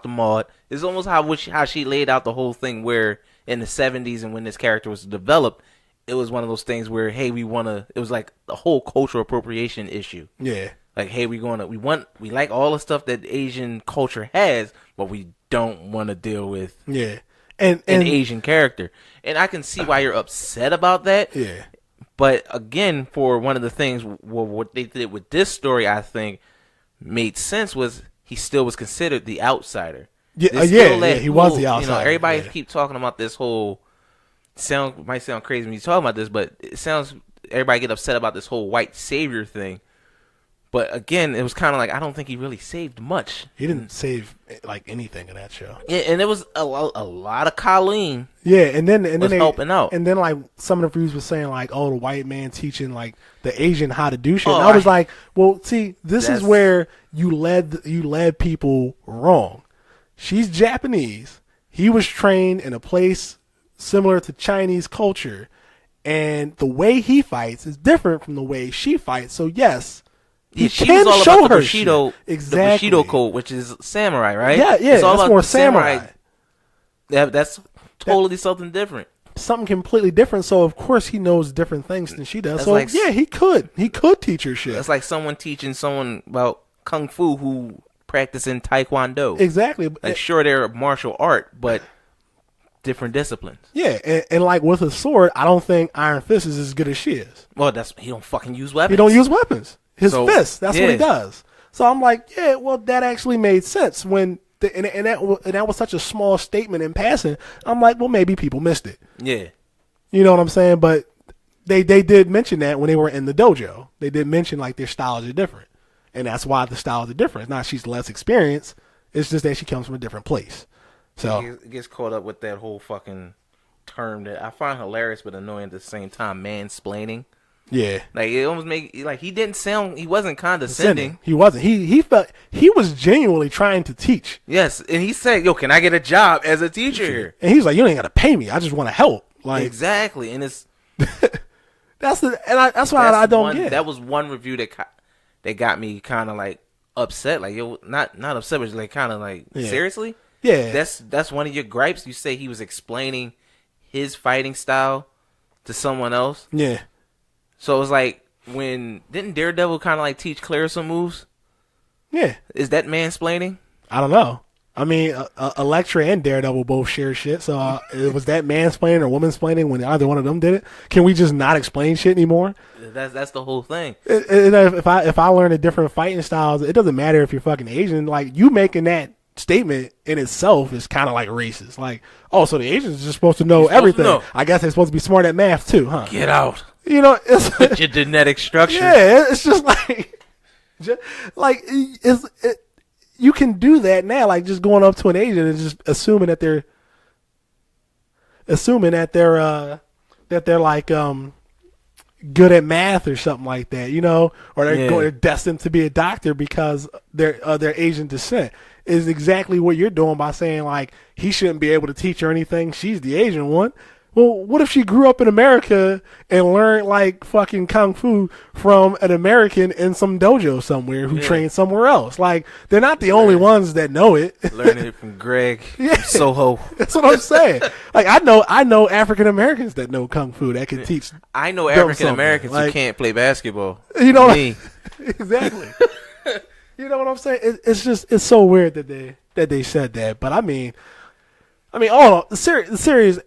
Maud. It's almost how she laid out the whole thing where in the 70s and when this character was developed, it was one of those things where, hey, it was like the whole cultural appropriation issue. Yeah. Like, hey, we like all the stuff that Asian culture has, but we don't want to deal with. Yeah. and an Asian character. And I can see why you're upset about that. Yeah. But again, for one of the things, what they did with this story, I think made sense was he still was considered the outsider. Yeah, he was the outsider. Everybody keep talking about this whole might sound crazy when you talk about this, but it sounds everybody get upset about this whole white savior thing. But again, it was kind of like I don't think he really saved much. He didn't save like anything in that show. Yeah, and it was a lot of Colleen. Yeah, and then they helping out, and then like some of the reviews were saying like, oh, the white man teaching like the Asian how to do shit. And I was like, well, see, this is where you led people wrong. She's Japanese. He was trained in a place similar to Chinese culture, and the way he fights is different from the way she fights. So yes. She was all about the Bushido, exactly. The Bushido code, which is samurai, right? Yeah, it's all that's more samurai. That's totally something different. Something completely different. So of course he knows different things than she does. That's so like, yeah, he could teach her shit. That's like someone teaching someone about kung fu who practicing taekwondo. Exactly. Like sure, they're a martial art, but different disciplines. Yeah, and like with a sword, I don't think Iron Fist is as good as she is. Well, he don't fucking use weapons. He don't use weapons. His fist. That's what he does. So I'm like, yeah, well, that actually made sense when, and that was such a small statement in passing. I'm like, well, maybe people missed it. Yeah. You know what I'm saying? But they did mention that when they were in the dojo. They did mention like their styles are different, and that's why the styles are different. It's not she's less experienced. It's just that she comes from a different place. So it gets caught up with that whole fucking term that I find hilarious but annoying at the same time, mansplaining. Yeah, like it almost he wasn't condescending. He wasn't. He felt he was genuinely trying to teach. Yes, and he said, "Yo, can I get a job as a teacher here?" And he's like, "You ain't got to pay me. I just want to help." Like exactly, and it's that's why I don't get. That was one review that got me kind of like upset. Like yo, not upset, but like kind of like seriously. Yeah, that's one of your gripes. You say he was explaining his fighting style to someone else. Yeah. So it was like didn't Daredevil kind of like teach Claire some moves? Yeah. Is that mansplaining? I don't know. I mean, Elektra and Daredevil both share shit. So was that mansplaining or womansplaining when either one of them did it? Can we just not explain shit anymore? That's the whole thing. If I learn a different fighting styles, it doesn't matter if you're fucking Asian. Like you making that statement in itself is kind of like racist. Like, oh, so the Asians are just supposed to know everything. I guess they're supposed to be smart at math too, huh? Get out. You know, it's with your genetic structure. Yeah, it's just like, you can do that now. Like just going up to an Asian and just assuming that they're like good at math or something like that, you know, or they're destined to be a doctor because they're Asian descent. Is exactly what you're doing by saying like he shouldn't be able to teach her anything. She's the Asian one. Well, what if she grew up in America and learned like fucking kung fu from an American in some dojo somewhere who trained somewhere else? Like they're not the only ones that know it. Learning it from Greg, Soho. That's what I'm saying. Like I know African Americans that know kung fu that can teach. I know African Americans who can't play basketball. You know, me exactly. You know what I'm saying? It's so weird that they said that. But I mean, all the series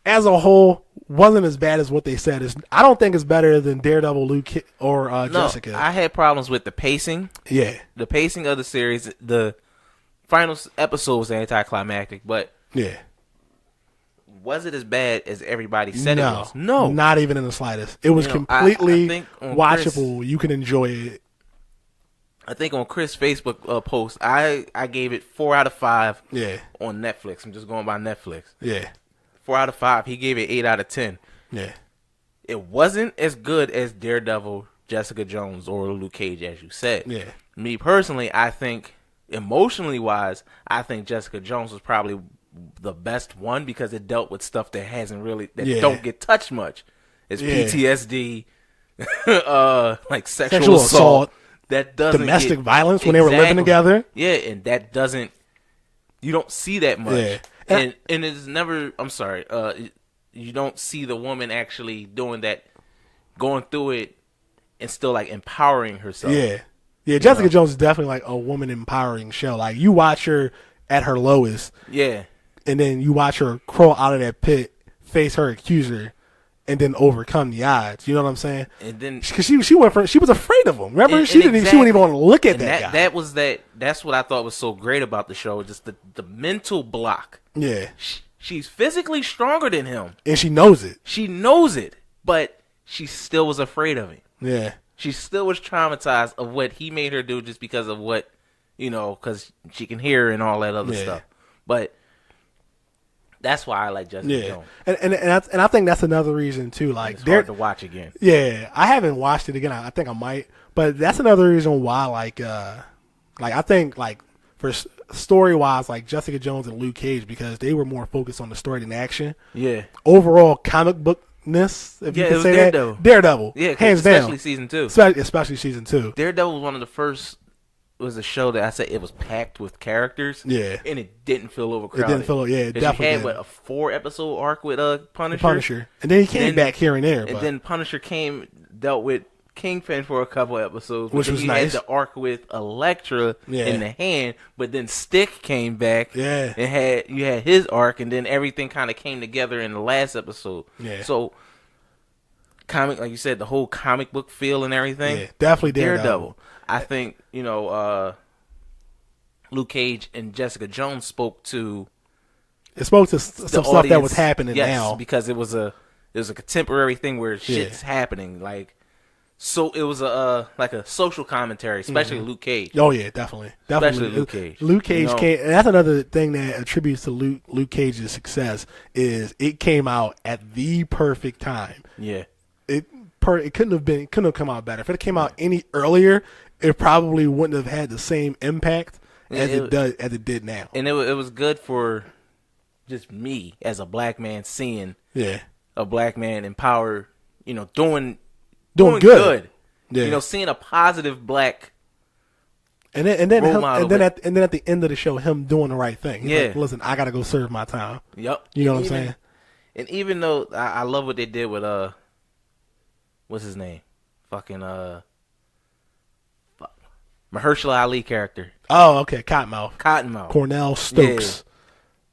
as a whole wasn't as bad as what they said. I don't think it's better than Daredevil, Luke, or Jessica. I had problems with the pacing. Yeah, the pacing of the series. The final episode was anticlimactic, but was it as bad as everybody said it was? No, not even in the slightest. It was completely watchable. You can enjoy it. I think on Chris' Facebook post, I gave it 4 out of 5. Yeah. On Netflix. I'm just going by Netflix. Yeah. 4 out of 5. He gave it 8 out of 10. Yeah. It wasn't as good as Daredevil, Jessica Jones, or Luke Cage, as you said. Yeah. Me personally, I think emotionally wise, I think Jessica Jones was probably the best one because it dealt with stuff that don't get touched much. It's PTSD, like sexual assault. That doesn't domestic violence when they were living together. Yeah, and that doesn't. You don't see that much. Yeah. And it's never. I'm sorry. You don't see the woman actually doing that, going through it, and still like empowering herself. Yeah, yeah. Jessica Jones is definitely like a woman empowering show. Like you watch her at her lowest. Yeah. and then you watch her crawl out of that pit, face her accuser, and then overcome the odds. You know what I'm saying? And then because she was afraid of him. Remember, she wouldn't even want to look at that guy. That's what I thought was so great about the show, just the mental block. Yeah, she's physically stronger than him, and she knows it. She knows it, but she still was afraid of him. Yeah, she still was traumatized of what he made her do, just because of what, because she can hear and all that other stuff. But that's why I like Jessica Jones. And I think that's another reason too. Like, it's hard to watch again. Yeah, I haven't watched it again. I think I might, but that's another reason why. Like I think like for story wise, like Jessica Jones and Luke Cage, because they were more focused on the story than action. Yeah. Overall comic bookness, if you can say Daredevil. Daredevil. Yeah, hands down. Especially season 2. Especially season 2. Daredevil was one of the first. Was a show that I said it was packed with characters. Yeah, and it didn't feel overcrowded. It didn't feel. Yeah, it definitely had a 4-episode arc with Punisher. And then he came back here and there. And then Punisher dealt with Kingpin for a couple episodes, which was nice. Had the arc with Elektra in the Hand, but then Stick came back. Yeah, and you had his arc, and then everything kind of came together in the last episode. Yeah, so comic, like you said, the whole comic book feel and everything. Yeah, definitely Daredevil. I think, Luke Cage and Jessica Jones spoke to some stuff that was happening now, because it was a contemporary thing where shit's happening. Like, so it was like a social commentary, especially Luke Cage. Oh yeah, definitely. Especially Luke Cage. Luke Cage came, and that's another thing that attributes to Luke Cage's success is it came out at the perfect time. Yeah, it couldn't have come out better. If it came out any earlier, it probably wouldn't have had the same impact as it did now. And it was good for just me as a black man seeing a black man empowered, doing good. Yeah. Seeing a positive black and then at the end of the show, him doing the right thing. He's like, listen, I gotta go serve my time. Yep. You know what I'm saying? And even though I love what they did with what's his name? Fucking Mahershala Ali character. Oh, okay. Cottonmouth. Cornell Stokes.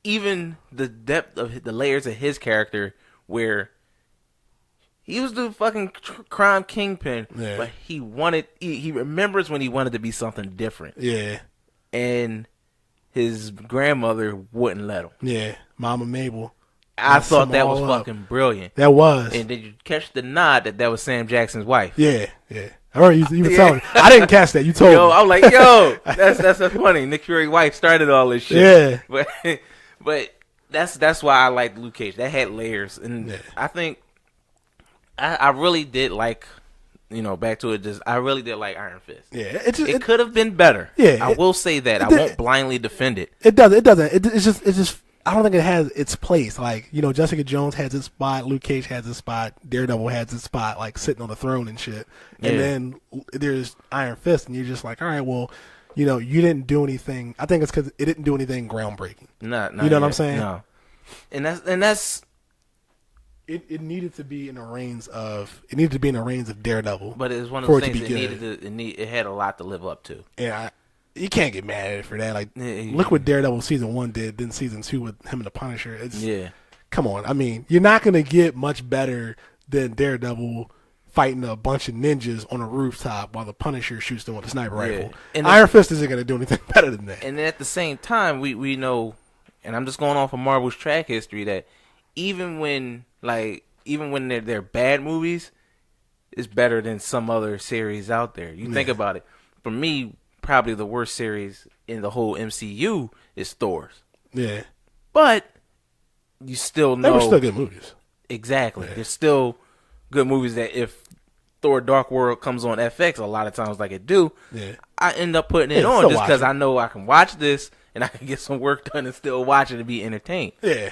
Yeah. Even the depth of the layers of his character, where he was the fucking crime kingpin, but he remembers when he wanted to be something different. Yeah. And his grandmother wouldn't let him. Yeah. Mama Mabel. I thought that was fucking brilliant. That was. And did you catch the nod that was Sam Jackson's wife? Yeah, yeah. Or you were telling me. I didn't catch that. You told me. I was like, that's funny. Nick Fury's wife started all this shit. Yeah. But that's why I like Luke Cage. That had layers. And I think I really did like, back to it, I really did like Iron Fist. Yeah. It could have been better. Yeah. I will say that. I won't blindly defend it. It doesn't. It's just I don't think it has its place. Like, Jessica Jones has its spot, Luke Cage has its spot, Daredevil has its spot, like sitting on the throne and shit. And then there's Iron Fist, and you're just like, all right, well, you didn't do anything. I think it's because it didn't do anything groundbreaking. Not you know what I'm saying? No. And that's it needed to be in the reins of Daredevil. But it was one of those things it had a lot to live up to. Yeah. You can't get mad at it for that. Like, look what Daredevil season 1 did, then season 2 with him and the Punisher. Come on. I mean, you're not gonna get much better than Daredevil fighting a bunch of ninjas on a rooftop while the Punisher shoots them with a sniper rifle. And Iron Fist isn't gonna do anything better than that. And at the same time, we know, and I'm just going off of Marvel's track history, that even when they're bad movies, it's better than some other series out there. You think about it. For me, probably the worst series in the whole MCU is Thor's. Yeah. But you still know. They were still good movies. Exactly. Yeah. There's still good movies that if Thor Dark World comes on FX a lot of times like it do, I end up putting it on just because I know I can watch this and I can get some work done and still watch it and be entertained. Yeah.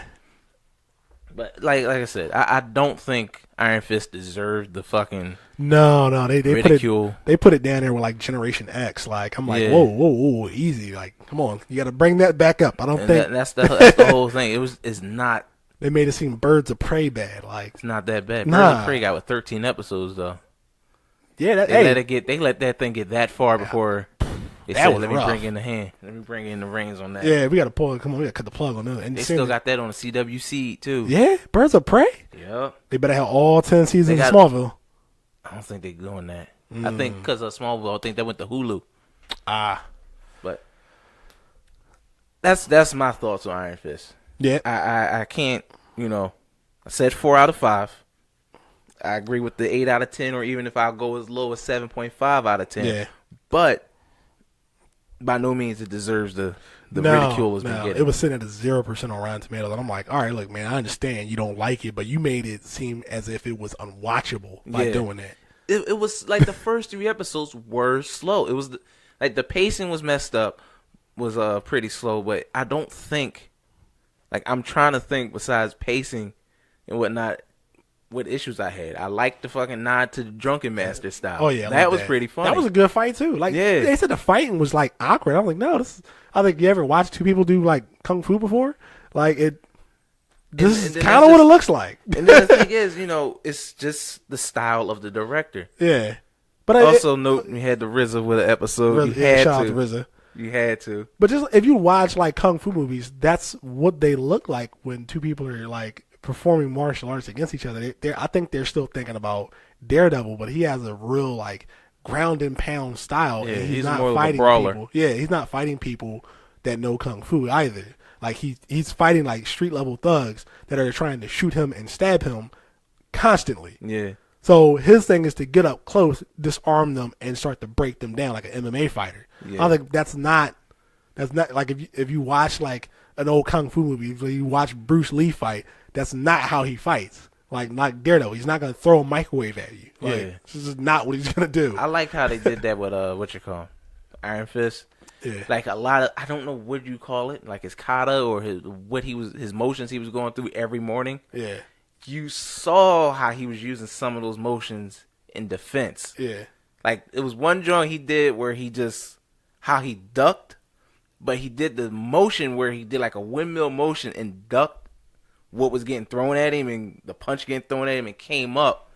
But like I said, I don't think Iron Fist deserved the fucking they ridicule. Put it down there with like Generation X. Like, I'm like, whoa, easy. Like, come on, you got to bring that back up. I don't think that's the whole thing. It's not. They made it seem Birds of Prey bad. Like, it's not that bad. Birds of Prey got 13 episodes though. Yeah, they let that thing get that far before. They that said, was let me rough. bring in the hand. Let me bring in the reins on that. Yeah, we got to pull. Come on, we got to cut the plug on that. And They still got that on the CWC too. Yeah, Birds of Prey. Yep. They better have all 10 seasons of got- Smallville. I don't think they're doing that. I think because of Smallville, I think that went to Hulu. But that's my thoughts on Iron Fist. Yeah. I can't, I said 4 out of 5. I agree with the 8 out of 10, or even if I go as low as 7.5 out of 10. Yeah. But by no means it deserves the ridicule it's been getting. It was sitting at a 0% on Rotten Tomatoes, and I'm like, all right, look, man, I understand you don't like it, but you made it seem as if it was unwatchable by doing that. It was like the first 3 episodes were slow. It was like the pacing was messed up, was pretty slow, but I don't think, like, I'm trying to think besides pacing and whatnot, what issues I had. I liked the fucking nod to the Drunken Master style. Oh yeah, that was pretty funny. That was a good fight too. Like, they said the fighting was like awkward. I'm like, no, I think you ever watched 2 people do like kung fu before? Like this is kind of what it looks like. And then the thing is, it's just the style of the director. Yeah, but also note we had the RZA with an episode. You had shout to. out to RZA. You had to. But just if you watch like kung fu movies, that's what they look like when 2 people are like performing martial arts against each other. I think they're still thinking about Daredevil, but he has a real like ground and pound style. Yeah, and he's not more fighting of a brawler. people. Yeah, he's not fighting people that know kung fu either. Like he's fighting like street level thugs that are trying to shoot him and stab him constantly. Yeah. So his thing is to get up close, disarm them, and start to break them down like an MMA fighter. Yeah. I think that's not like if you watch like an old kung fu movie, if you watch Bruce Lee fight, that's not how he fights. Like not Daredevil, he's not gonna throw a microwave at you. Like, yeah, this is not what he's gonna do. I like how they did that with Iron Fist. Yeah. Like a lot of, I don't know what you call it, like his kata or his motions he was going through every morning. Yeah. You saw how he was using some of those motions in defense. Yeah. Like it was one joint he did where he ducked, but he did the motion where he did like a windmill motion and ducked what was getting thrown at him and the punch getting thrown at him and came up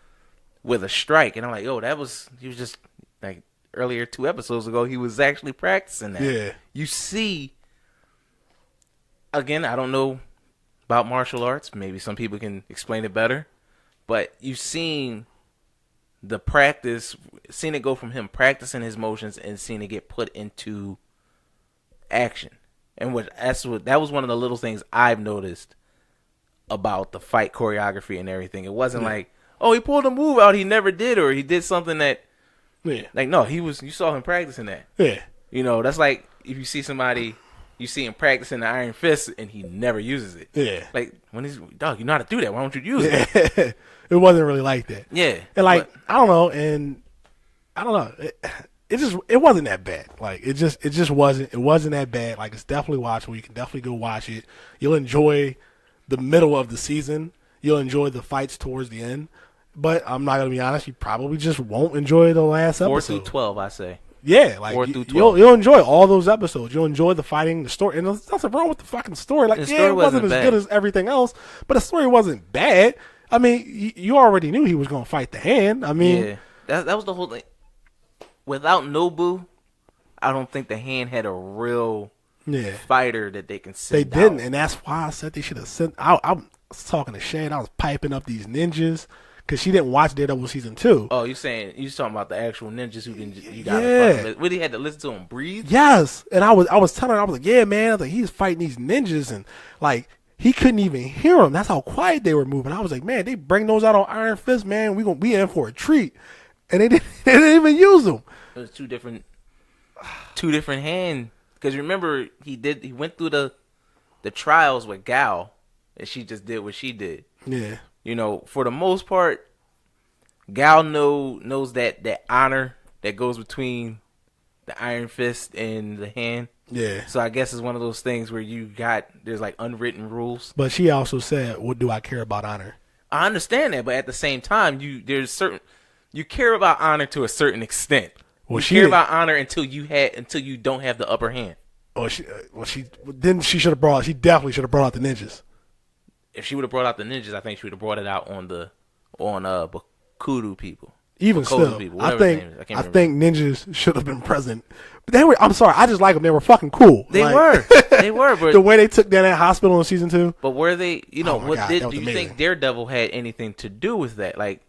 with a strike. And I'm like, he was just like earlier 2 episodes ago, he was actually practicing that. Yeah. You see, again, I don't know about martial arts. Maybe some people can explain it better. But you've seen the practice, seen it go from him practicing his motions and seen it get put into action. And that was one of the little things I've noticed about the fight choreography and everything. It wasn't like, he pulled a move out he never did, or he did something that, like, no, you saw him practicing that. Yeah. That's like if you see somebody, you see him practicing the Iron Fist and he never uses it. Yeah. Like, when he's, dog, you know how to do that. Why don't you use it? It wasn't really like that. Yeah. And like, I don't know. It wasn't that bad. Like it just wasn't that bad. Like it's definitely watchable. You can definitely go watch it. You'll enjoy the middle of the season. You'll enjoy the fights towards the end. But I'm not gonna be honest. You probably just won't enjoy the last episode. 4 through 12, I say. Yeah, like 4 through 12. You'll enjoy all those episodes. You'll enjoy the fighting, the story, and there's nothing wrong with the fucking story. Like, it wasn't as good as everything else, but the story wasn't bad. I mean, you already knew he was gonna fight the Hand. I mean, that was the whole thing. Without Nobu, I don't think the Hand had a real fighter that they can send. They didn't, and that's why I said they should have sent. I was talking to Shane. I was piping up these ninjas. Because she didn't watch Daredevil season 2. Oh, you talking about the actual ninjas who can you gotta really had to listen to him breathe? Yes. And I was telling her, I was like, yeah, man, I was like, he's fighting these ninjas and like he couldn't even hear them. That's how quiet they were moving. I was like, man, they bring those out on Iron Fist, man. We gonna be in for a treat. And they didn't even use them. It was two different Hand. Because remember he went through the trials with Gal and she just did what she did. Yeah. For the most part, Gal knows that honor that goes between the Iron Fist and the Hand. Yeah. So I guess it's one of those things where there's like unwritten rules. But she also said, "What do I care about honor?" I understand that, but at the same time, you care about honor to a certain extent. Well, you care about honor until you don't have the upper hand. Oh, she definitely should have brought out the ninjas. If she would have brought out the ninjas, I think she would have brought it out on Bakudu people. Even still, people, I whatever his name is. I can't remember. think ninjas should have been present. But they were. I'm sorry, I just like them. They were fucking cool. They Like, were. They were. But the way they took down that hospital in season 2. But were they? You know, Oh my what God, did that do was you amazing. think Daredevil had anything to do with that? Like,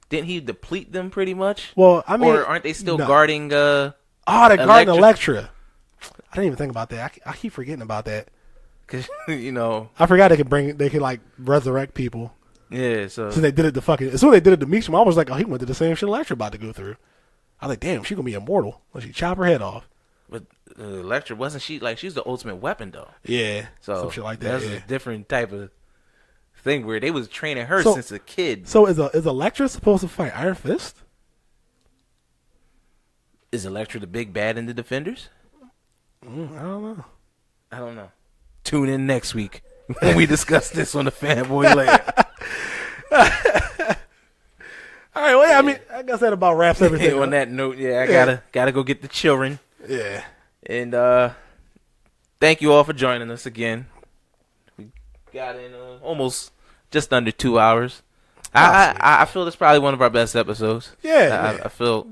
didn't he deplete them pretty much? Well, I mean, or aren't they still no. guarding? They're guarding Elektra? Elektra. I didn't even think about that. I keep forgetting about that. Because you know, I forgot they could like resurrect people. yeah. So They did it to fucking. As soon as they did it to Meechum, I was like, oh, he went through the same shit Elektra about to go through. I was like, damn, she gonna be immortal when she chop her head off. but Elektra wasn't she like she's the ultimate weapon though? Yeah, So some shit like that. That's Yeah. a different type of thing where they was training her So- since a kid. So is Elektra supposed to fight Iron Fist? Is Elektra the big bad in the Defenders? I don't know. I don't know. Tune in next week when we discuss this on the Fanboy Lair. All right, well, yeah, I mean, I guess that about wraps everything On up. that note, I gotta go get the children. Yeah. And thank you all for joining us again. We got in almost just under 2 hours. I feel it's probably one of our best episodes. Yeah. I feel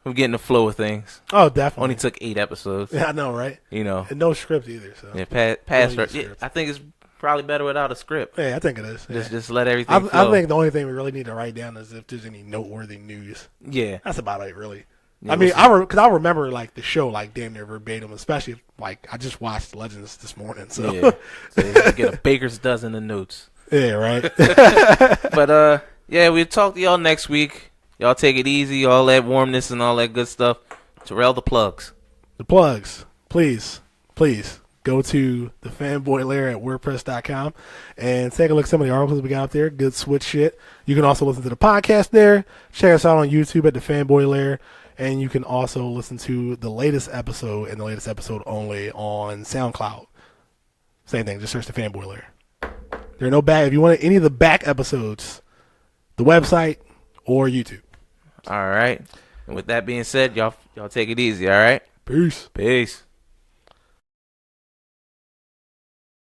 we're getting the flow of things. Oh, definitely. Only took 8 episodes. Yeah, I know, right? You know. And no script either. So Yeah, No script. Yeah, script. I think it's probably better without a script. yeah, I think it is. Yeah. Just let everything flow. I think the only thing we really need to write down is if there's any noteworthy news. Yeah. That's about it, really. Yeah, I mean, we'll see. because I remember like the show like damn near verbatim, especially like I just watched Legends this morning. So Yeah. So you get a baker's dozen of notes. yeah, right. But yeah, we'll talk to y'all next week. Y'all take it easy, all that warmness and all that good stuff. Terrell the plugs. The plugs, please go to the Fanboy Lair at WordPress.com and take a look at some of the articles we got up there. Good Switch shit. You can also listen to the podcast there. Check us out on YouTube at the Fanboy Lair. And you can also listen to the latest episode and the latest episode only on SoundCloud. Same thing, just search the Fanboy Lair. There are no back. If you want any of the back episodes, the website or YouTube. All right. And with that being said, y'all take it easy, all right? Peace. Peace.